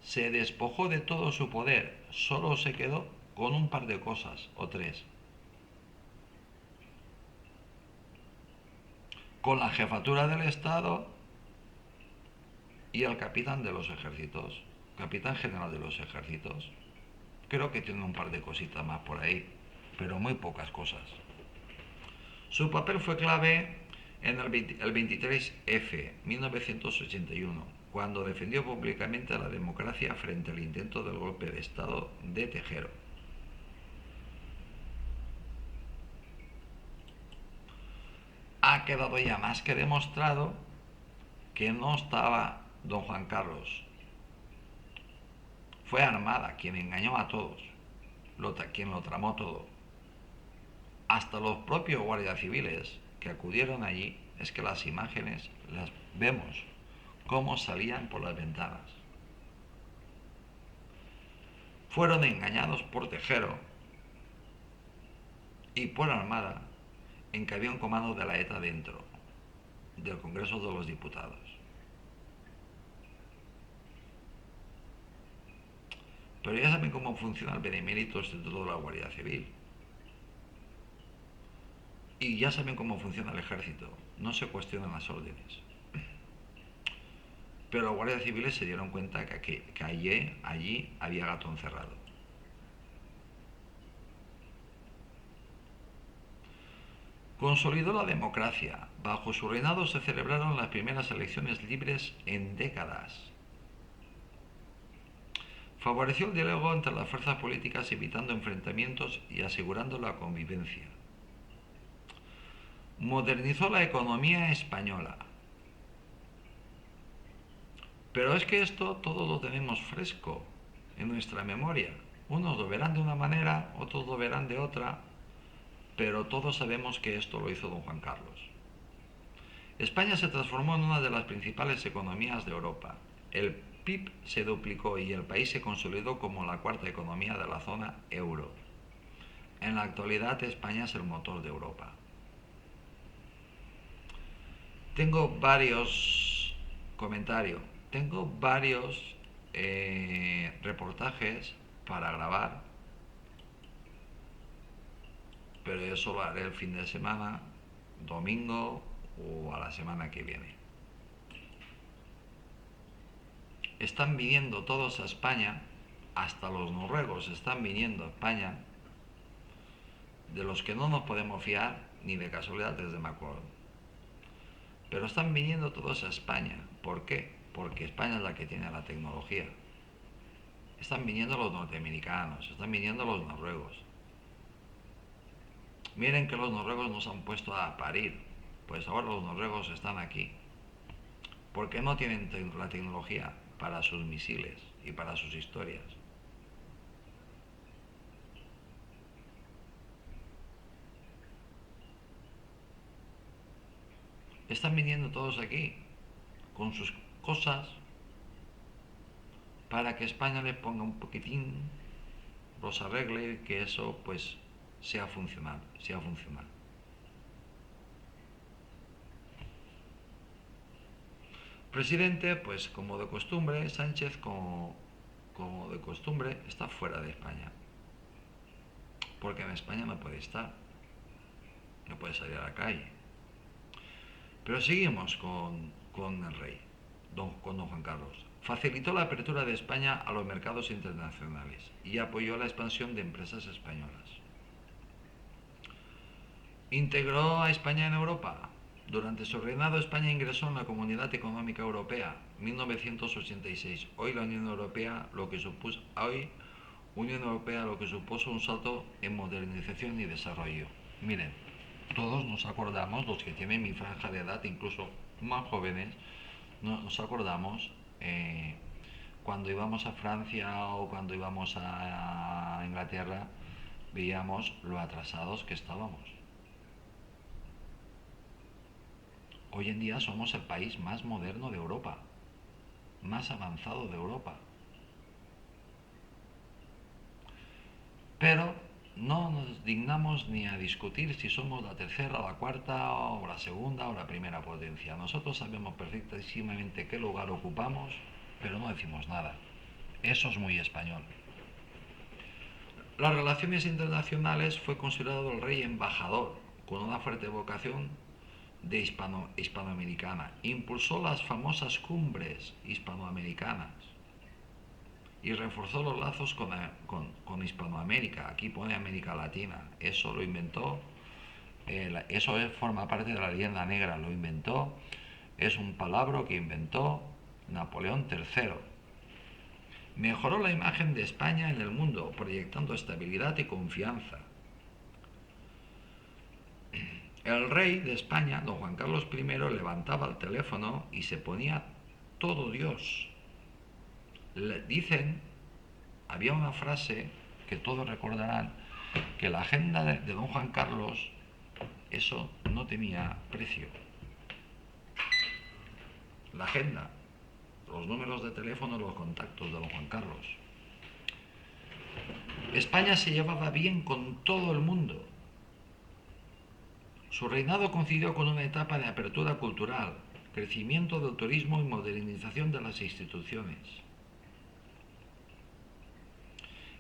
Se despojó de todo su poder, solo se quedó con un par de cosas, o tres. Con la jefatura del Estado y el capitán de los ejércitos, capitán general de los ejércitos. Creo que tiene un par de cositas más por ahí, pero muy pocas cosas. Su papel fue clave en el 23F, 1981, cuando defendió públicamente la democracia frente al intento del golpe de Estado de Tejero. Ha quedado ya más que demostrado que no estaba don Juan Carlos. Fue Armada quien engañó a todos, quien lo tramó todo. Hasta los propios guardias civiles que acudieron allí, es que las imágenes las vemos, cómo salían por las ventanas. Fueron engañados por Tejero y por Armada, en que había un comando de la ETA dentro del Congreso de los Diputados. Pero ya saben cómo funciona el benemérito Instituto de la Guardia Civil. Y ya saben cómo funciona el ejército. No se cuestionan las órdenes. Pero los guardias civiles se dieron cuenta que allí había gato encerrado. Consolidó la democracia. Bajo su reinado se celebraron las primeras elecciones libres en décadas. Favoreció el diálogo entre las fuerzas políticas evitando enfrentamientos y asegurando la convivencia. Modernizó la economía española. Pero es que esto todo lo tenemos fresco en nuestra memoria. Unos lo verán de una manera, otros lo verán de otra, pero todos sabemos que esto lo hizo don Juan Carlos. España se transformó en una de las principales economías de Europa. El PIB se duplicó y el país se consolidó como la cuarta economía de la zona euro. En la actualidad España es el motor de Europa. Tengo varios comentarios, tengo varios reportajes para grabar, pero eso lo haré el fin de semana, domingo o a la semana que viene. Están viniendo todos a España, hasta los noruegos están viniendo a España, de los que no nos podemos fiar ni de casualidad desde Macron. Pero están viniendo todos a España. ¿Por qué? Porque España es la que tiene la tecnología. Están viniendo los norteamericanos, están viniendo los noruegos. Miren que los noruegos nos han puesto a parir. Pues ahora los noruegos están aquí. Porque no tienen la tecnología para sus misiles y para sus historias. Están viniendo todos aquí con sus cosas para que España les ponga un poquitín, los arregle, que eso pues sea funcional, sea funcional. Presidente, pues como de costumbre, Sánchez como de costumbre está fuera de España, porque en España no puede estar, no puede salir a la calle. Pero seguimos con el rey, con don Juan Carlos. Facilitó la apertura de España a los mercados internacionales y apoyó la expansión de empresas españolas. Integró a España en Europa. Durante su reinado España ingresó en la Comunidad Económica Europea, 1986. Unión Europea lo que supuso un salto en modernización y desarrollo. Miren, todos nos acordamos, los que tienen mi franja de edad, incluso más jóvenes, nos acordamos cuando íbamos a Francia o cuando íbamos a Inglaterra, veíamos lo atrasados que estábamos. Hoy en día somos el país más moderno de Europa, más avanzado de Europa. Pero no nos dignamos ni a discutir si somos la tercera, la cuarta o la segunda o la primera potencia. Nosotros sabemos perfectísimamente qué lugar ocupamos, pero no decimos nada. Eso es muy español. Las relaciones internacionales fue considerado el rey embajador, con una fuerte vocación de hispanoamericana. Impulsó las famosas cumbres hispanoamericanas y reforzó los lazos con Hispanoamérica. Aquí pone América Latina. Eso lo inventó, eso forma parte de la leyenda negra. Lo inventó, es un palabra que inventó Napoleón III. Mejoró la imagen de España en el mundo, proyectando estabilidad y confianza. El rey de España, don Juan Carlos I, levantaba el teléfono y se ponía todo Dios. Dicen, había una frase que todos recordarán, que la agenda de don Juan Carlos, eso no tenía precio. La agenda, los números de teléfono, los contactos de don Juan Carlos. España se llevaba bien con todo el mundo. Su reinado coincidió con una etapa de apertura cultural, crecimiento del turismo y modernización de las instituciones.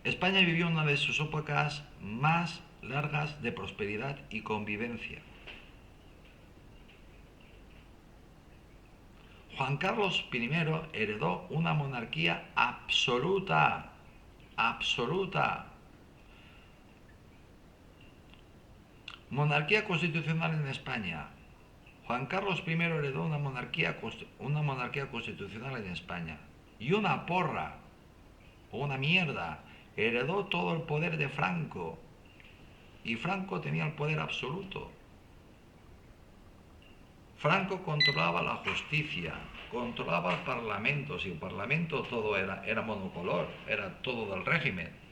España vivió una de sus épocas más largas de prosperidad y convivencia. Juan Carlos I heredó una monarquía absoluta, absoluta. Monarquía constitucional en España. Juan Carlos I heredó una monarquía constitucional en España. Y una porra, o una mierda, heredó todo el poder de Franco. Y Franco tenía el poder absoluto. Franco controlaba la justicia, controlaba el parlamento. Si el parlamento todo era monocolor, era todo del régimen.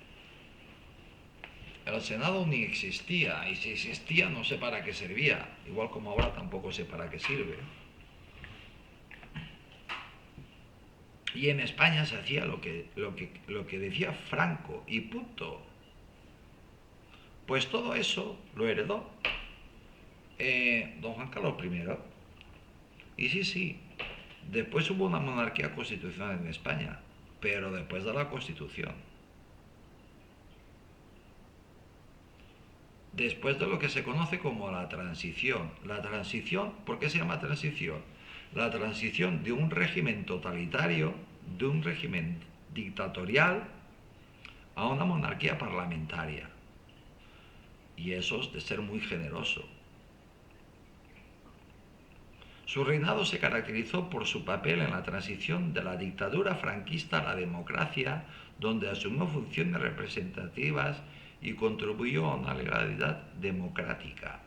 El Senado ni existía, y si existía no sé para qué servía, igual como ahora tampoco sé para qué sirve. Y en España se hacía lo que decía Franco, y punto. Pues todo eso lo heredó don Juan Carlos I. Y sí, después hubo una monarquía constitucional en España, pero después de la Constitución. Después de lo que se conoce como la transición. La transición, ¿por qué se llama transición? La transición de un régimen totalitario, de un régimen dictatorial, a una monarquía parlamentaria. Y eso es de ser muy generoso. Su reinado se caracterizó por su papel en la transición de la dictadura franquista a la democracia, donde asumió funciones representativas y contribuyó a una legalidad democrática.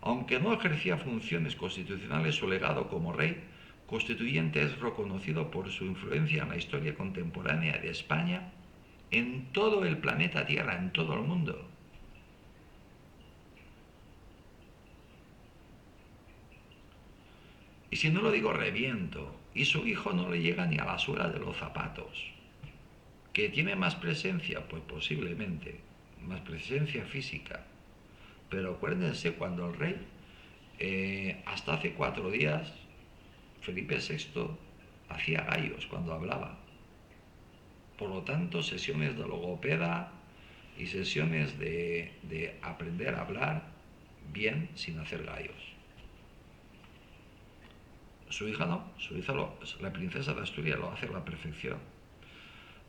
Aunque no ejercía funciones constitucionales, su legado como rey constituyente es reconocido por su influencia en la historia contemporánea de España en todo el planeta Tierra, en todo el mundo. Y si no lo digo, reviento. Y su hijo no le llega ni a la suela de los zapatos. ¿Que tiene más presencia? Pues posiblemente. más presencia física. Pero acuérdense cuando el rey, hasta hace 4 días, Felipe VI hacía gallos cuando hablaba. Por lo tanto, sesiones de logopeda y sesiones de aprender a hablar bien sin hacer gallos. Su hija no, la princesa de Asturias lo hace a la perfección.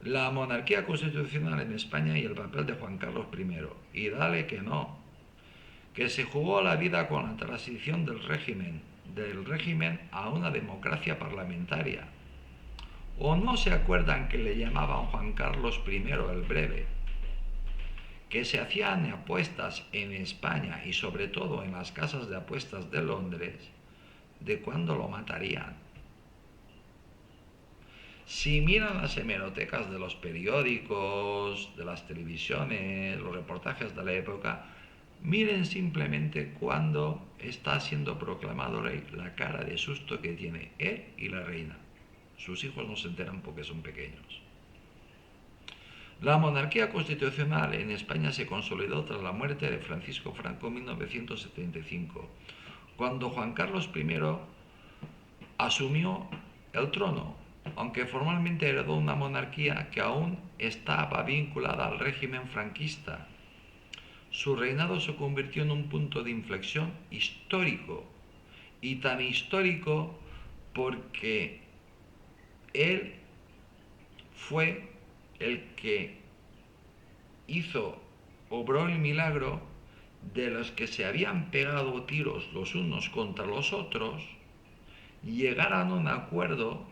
La monarquía constitucional en España y el papel de Juan Carlos I. Y dale que no, que se jugó la vida con la transición del régimen a una democracia parlamentaria. ¿O no se acuerdan que le llamaban Juan Carlos I el Breve? Que se hacían apuestas en España y sobre todo en las casas de apuestas de Londres de cuándo lo matarían. Si miran las hemerotecas de los periódicos, de las televisiones, los reportajes de la época, miren simplemente cuando está siendo proclamado rey, la cara de susto que tiene él y la reina. Sus hijos no se enteran porque son pequeños. La monarquía constitucional en España se consolidó tras la muerte de Francisco Franco en 1975, cuando Juan Carlos I asumió el trono, aunque formalmente heredó una monarquía que aún estaba vinculada al régimen franquista. Su reinado se convirtió en un punto de inflexión histórico, y tan histórico porque él fue el que obró el milagro de los que se habían pegado tiros los unos contra los otros, llegaran a un acuerdo,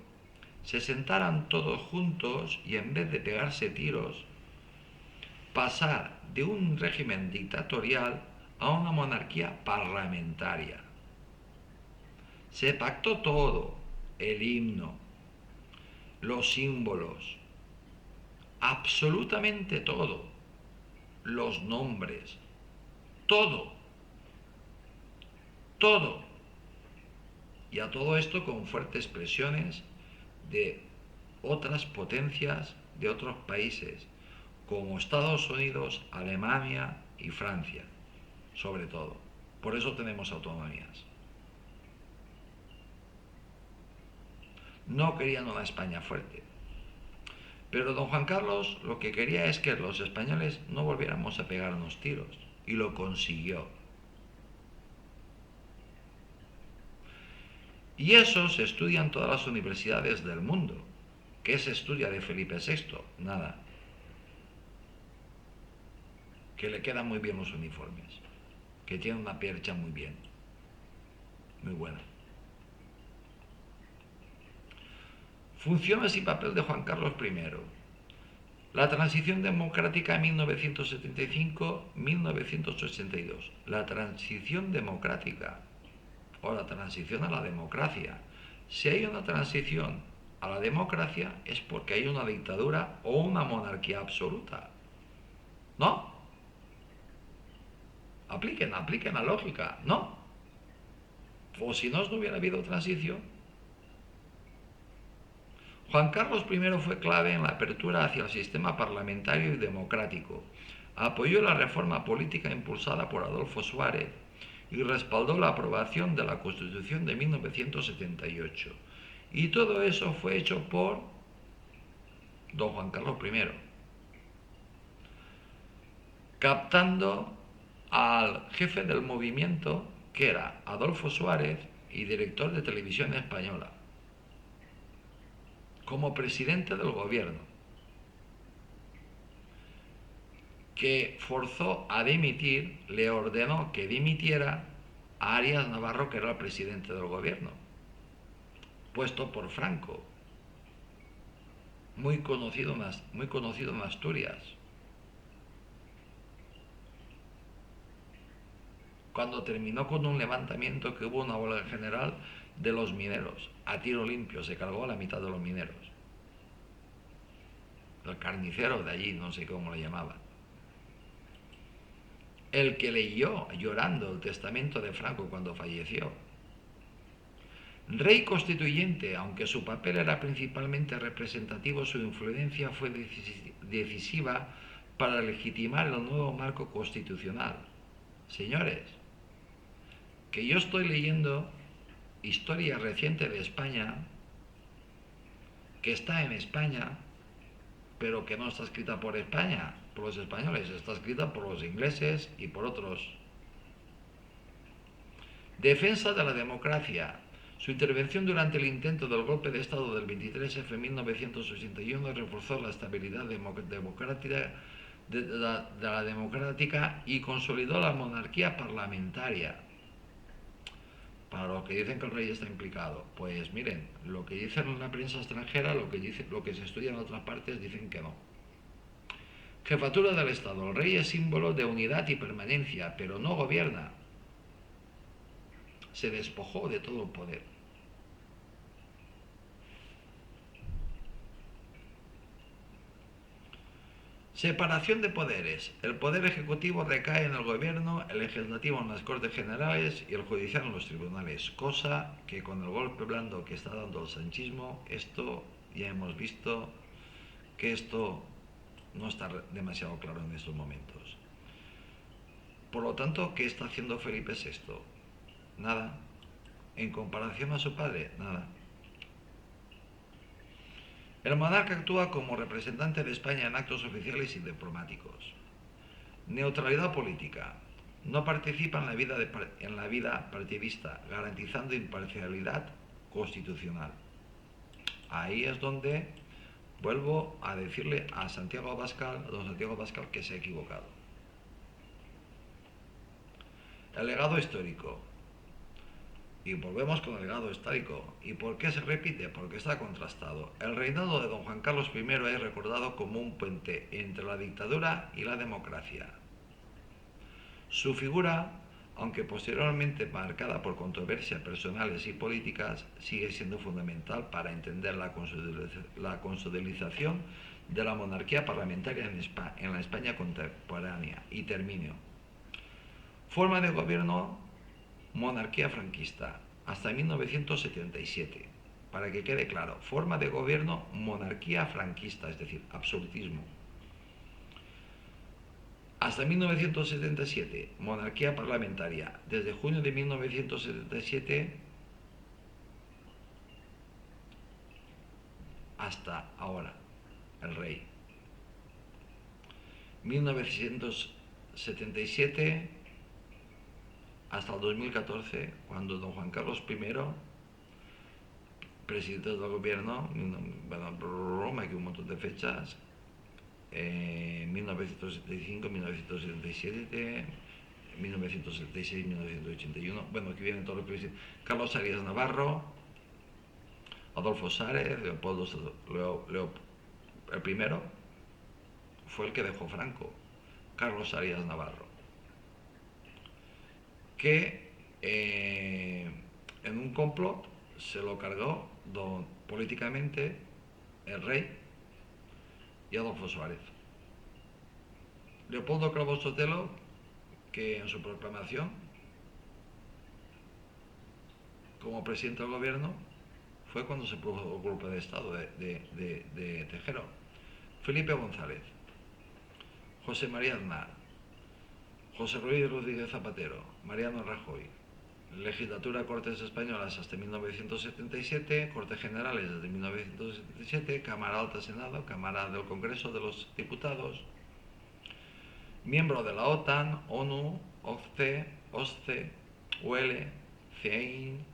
se sentaran todos juntos y en vez de pegarse tiros, pasar de un régimen dictatorial a una monarquía parlamentaria. Se pactó todo, el himno, los símbolos, absolutamente todo, los nombres, todo. Y a todo esto con fuertes presiones de otras potencias de otros países, como Estados Unidos, Alemania y Francia, sobre todo. Por eso tenemos autonomías. No querían una España fuerte. Pero don Juan Carlos lo que quería es que los españoles no volviéramos a pegarnos tiros, y lo consiguió. Y eso se estudia en todas las universidades del mundo. ¿Qué se estudia de Felipe VI? Nada. Que le quedan muy bien los uniformes, que tiene una percha muy bien, muy buena. Funciones y papel de Juan Carlos I. La transición democrática en 1975-1982. La transición democrática o la transición a la democracia. Si hay una transición a la democracia es porque hay una dictadura o una monarquía absoluta. ¿No? Apliquen la lógica, ¿no? O si no hubiera habido transición. Juan Carlos I fue clave en la apertura hacia el sistema parlamentario y democrático. Apoyó la reforma política impulsada por Adolfo Suárez y respaldó la aprobación de la Constitución de 1978. Y todo eso fue hecho por don Juan Carlos I, captando al jefe del movimiento, que era Adolfo Suárez, y director de Televisión Española, como presidente del gobierno, que forzó a dimitir, le ordenó que dimitiera a Arias Navarro, que era el presidente del gobierno, puesto por Franco, muy conocido en Asturias. Cuando terminó con un levantamiento que hubo una huelga general de los mineros, a tiro limpio, se cargó a la mitad de los mineros. El carnicero de allí, no sé cómo le llamaban. El que leyó llorando el testamento de Franco cuando falleció. Rey constituyente, aunque su papel era principalmente representativo, su influencia fue decisiva para legitimar el nuevo marco constitucional. Señores, que yo estoy leyendo historia reciente de España, que está en España, pero que no está escrita por España, por los españoles, está escrita por los ingleses y por otros. Defensa de la democracia. Su intervención durante el intento del golpe de Estado del 23F en 1981 reforzó la estabilidad democrática de la democrática y consolidó la monarquía parlamentaria. Para los que dicen que el rey está implicado, pues miren, lo que dicen en la prensa extranjera, lo que se estudia en otras partes, dicen que no. Jefatura del Estado. El rey es símbolo de unidad y permanencia, pero no gobierna. Se despojó de todo el poder. Separación de poderes. El poder ejecutivo recae en el gobierno, el legislativo en las Cortes Generales y el judicial en los tribunales, cosa que con el golpe blando que está dando el sanchismo, esto ya hemos visto que esto no está demasiado claro en estos momentos. Por lo tanto, ¿qué está haciendo Felipe VI? Nada. En comparación a su padre, nada. El monarca actúa como representante de España en actos oficiales y diplomáticos. Neutralidad política. No participa en la vida partidista, garantizando imparcialidad constitucional. Ahí es donde vuelvo a decirle a don Santiago Abascal, que se ha equivocado. El legado histórico. Y volvemos con el legado histórico. ¿Y por qué se repite? Porque está contrastado. El reinado de don Juan Carlos I es recordado como un puente entre la dictadura y la democracia. Su figura, aunque posteriormente marcada por controversias personales y políticas, sigue siendo fundamental para entender la consolidación de la monarquía parlamentaria en la España contemporánea. Y termino. Forma de gobierno: monarquía franquista, hasta 1977. Para que quede claro, forma de gobierno: monarquía franquista, es decir, absolutismo. Hasta 1977, monarquía parlamentaria. Desde junio de 1977 hasta ahora, el rey. 1977 hasta el 2014, cuando don Juan Carlos I, presidente del gobierno, me hay un montón de fechas, 1975, 1977, 1976, 1981, bueno, aquí vienen todos los presidentes: Carlos Arias Navarro, Adolfo Suárez, Leopoldo el primero fue el que dejó Franco, Carlos Arias Navarro, que en un complot se lo cargó políticamente el rey y Adolfo Suárez. Leopoldo Calvo Sotelo, que en su proclamación como presidente del gobierno fue cuando se produjo el golpe de Estado de Tejero. Felipe González, José María Aznar, José Ruiz Rodríguez Zapatero, Mariano Rajoy. Legislatura Cortes Españolas hasta 1977, Cortes Generales desde 1977, Cámara Alta Senado, Cámara del Congreso de los Diputados, miembro de la OTAN, ONU, OSCE, UL, CIN,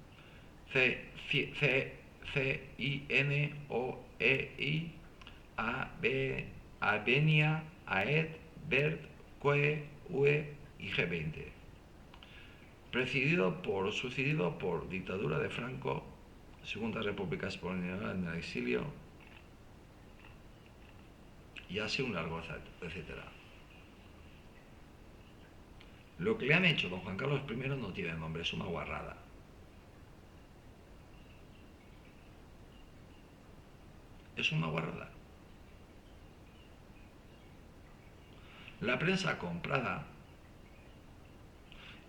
OEI, Albania, AED, BERD, CUE, UE y G20. Sucedido por dictadura de Franco, Segunda República Española en el exilio, y así un largo etcétera. Lo que le han hecho a don Juan Carlos I no tiene nombre, es una guarrada. Es una guarrada. La prensa comprada,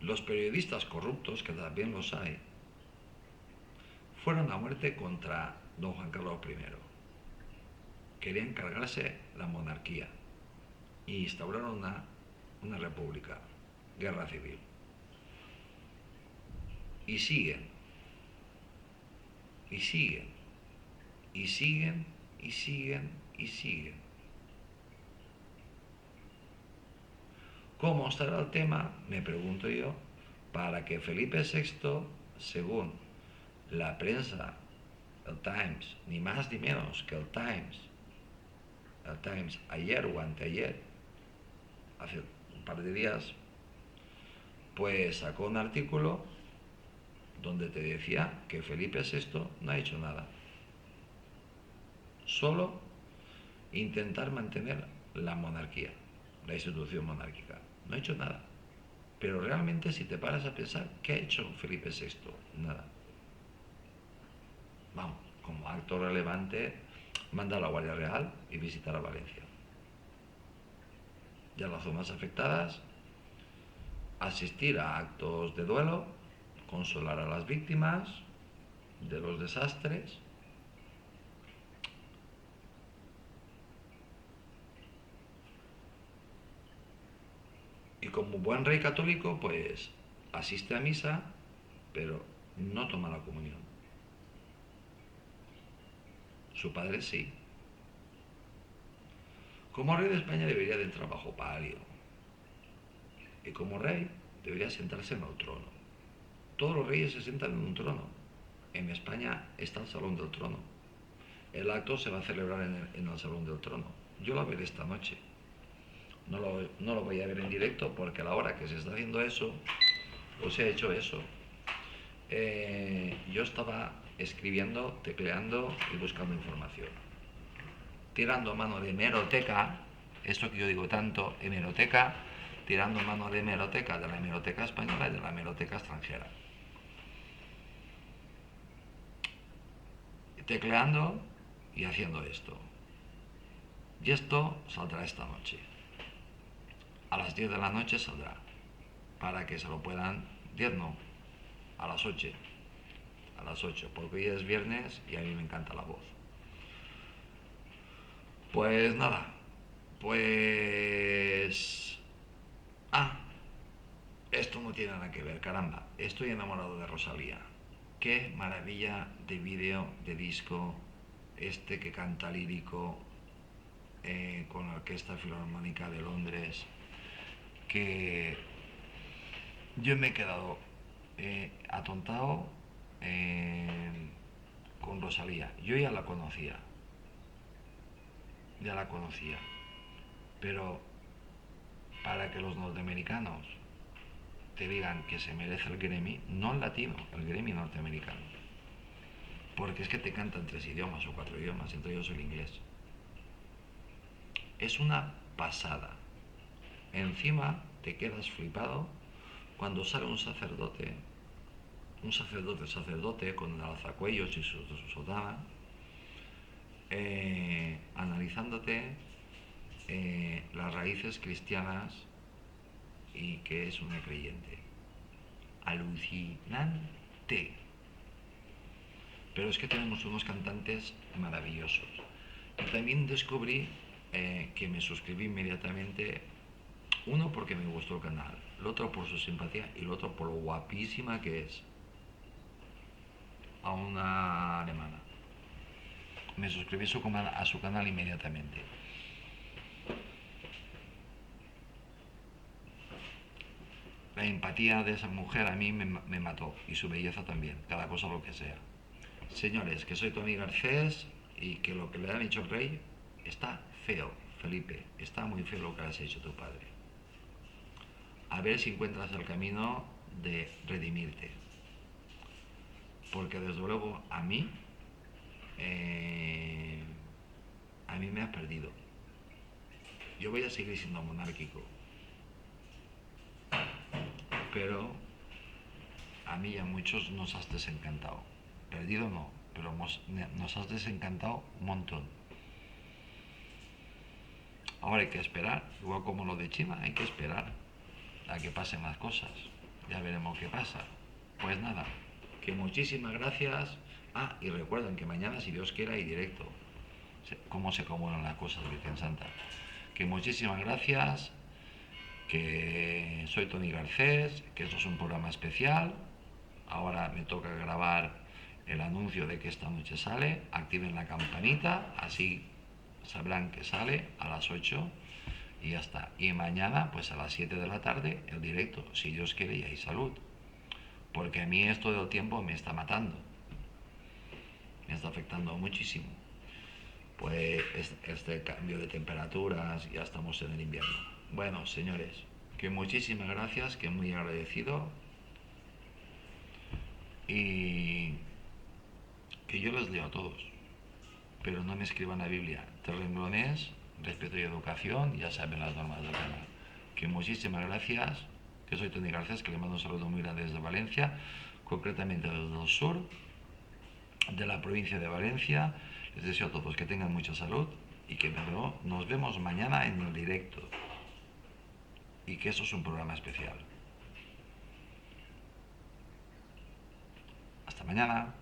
los periodistas corruptos, que también los hay, fueron a muerte contra don Juan Carlos I. Querían cargarse la monarquía. y instauraron una república, guerra civil. Y siguen, y siguen, y siguen, y siguen, y siguen. ¿Cómo estará el tema? Me pregunto yo, para que Felipe VI, según la prensa, el Times, ni más ni menos que el Times ayer o anteayer, hace un par de días, pues sacó un artículo donde te decía que Felipe VI no ha hecho nada. Solo intentar mantener la monarquía, la institución monárquica. No ha hecho nada. Pero realmente si te paras a pensar, ¿qué ha hecho Felipe VI? Nada. Vamos, como acto relevante, manda a la Guardia Real y visitar a Valencia. Y a las zonas afectadas, asistir a actos de duelo, consolar a las víctimas de los desastres. Y como buen rey católico, pues asiste a misa, pero no toma la comunión. Su padre sí. Como rey de España debería de entrar bajo palio. Y como rey debería sentarse en el trono. Todos los reyes se sientan en un trono. En España está el Salón del Trono. El acto se va a celebrar en el Salón del Trono. Yo lo veré esta noche. No lo voy a ver en directo porque a la hora que se está haciendo eso, o se ha hecho eso, yo estaba escribiendo, tecleando y buscando información. Tirando mano de hemeroteca, esto que yo digo tanto, hemeroteca, tirando mano de hemeroteca, de la hemeroteca española y de la hemeroteca extranjera. Tecleando y haciendo esto. Y esto saldrá esta noche. A las 10 de la noche saldrá. Para que se lo puedan... 10 no, a las 8. A las 8, porque hoy es viernes y a mí me encanta la voz. Pues nada, pues... Ah, esto no tiene nada que ver, caramba. Estoy enamorado de Rosalía. Qué maravilla de vídeo, de disco, este que canta lírico con la Orquesta Filarmónica de Londres, que yo me he quedado atontado con Rosalía. Yo ya la conocía, pero para que los norteamericanos te digan que se merece el Grammy, no el latino, el Grammy norteamericano, porque es que te cantan 3 idiomas o 4 idiomas, entre ellos el inglés. Es una pasada. Encima te quedas flipado cuando sale un sacerdote con el alzacuellos y su sotana, analizándote las raíces cristianas y que es una creyente. Alucinante. Pero es que tenemos unos cantantes maravillosos. Y también descubrí que me suscribí inmediatamente, uno porque me gustó el canal, el otro por su simpatía y el otro por lo guapísima que es, a una alemana. Me suscribí a su canal inmediatamente. La empatía de esa mujer a mí me mató, y su belleza también, cada cosa lo que sea. Señores, que soy Tony Garcés y que lo que le han hecho al rey está feo, Felipe, está muy feo lo que le has hecho a tu padre. A ver si encuentras el camino de redimirte. Porque desde luego a mí me has perdido. Yo voy a seguir siendo monárquico, pero a mí y a muchos nos has desencantado. Perdido no, pero nos has desencantado un montón. Ahora hay que esperar, igual como lo de China, hay que esperar a que pasen las cosas. Ya veremos qué pasa. Pues nada, que muchísimas gracias. Ah, y recuerden que mañana, si Dios quiera, hay directo. Cómo se acumulan las cosas, Virgen Santa. que muchísimas gracias, que soy Tony Garcés, que esto es un programa especial. Ahora me toca grabar el anuncio de que esta noche sale. Activen la campanita, así sabrán que sale a las 8 y ya está. Y mañana, pues a las 7 de la tarde, el directo, si Dios quiere y hay salud. Porque a mí esto del tiempo me está matando, me está afectando muchísimo. Pues este cambio de temperaturas, ya estamos en el invierno. Bueno, señores, que muchísimas gracias, que muy agradecido y que yo les leo a todos, pero no me escriban la Biblia. Tres renglones, respeto y educación, ya saben las normas del canal. Que muchísimas gracias, que soy Tony Garcés, que le mando un saludo muy grande desde Valencia, concretamente desde el sur de la provincia de Valencia. Les deseo a todos que tengan mucha salud y que nos vemos mañana en el directo. Y que eso es un programa especial. Hasta mañana.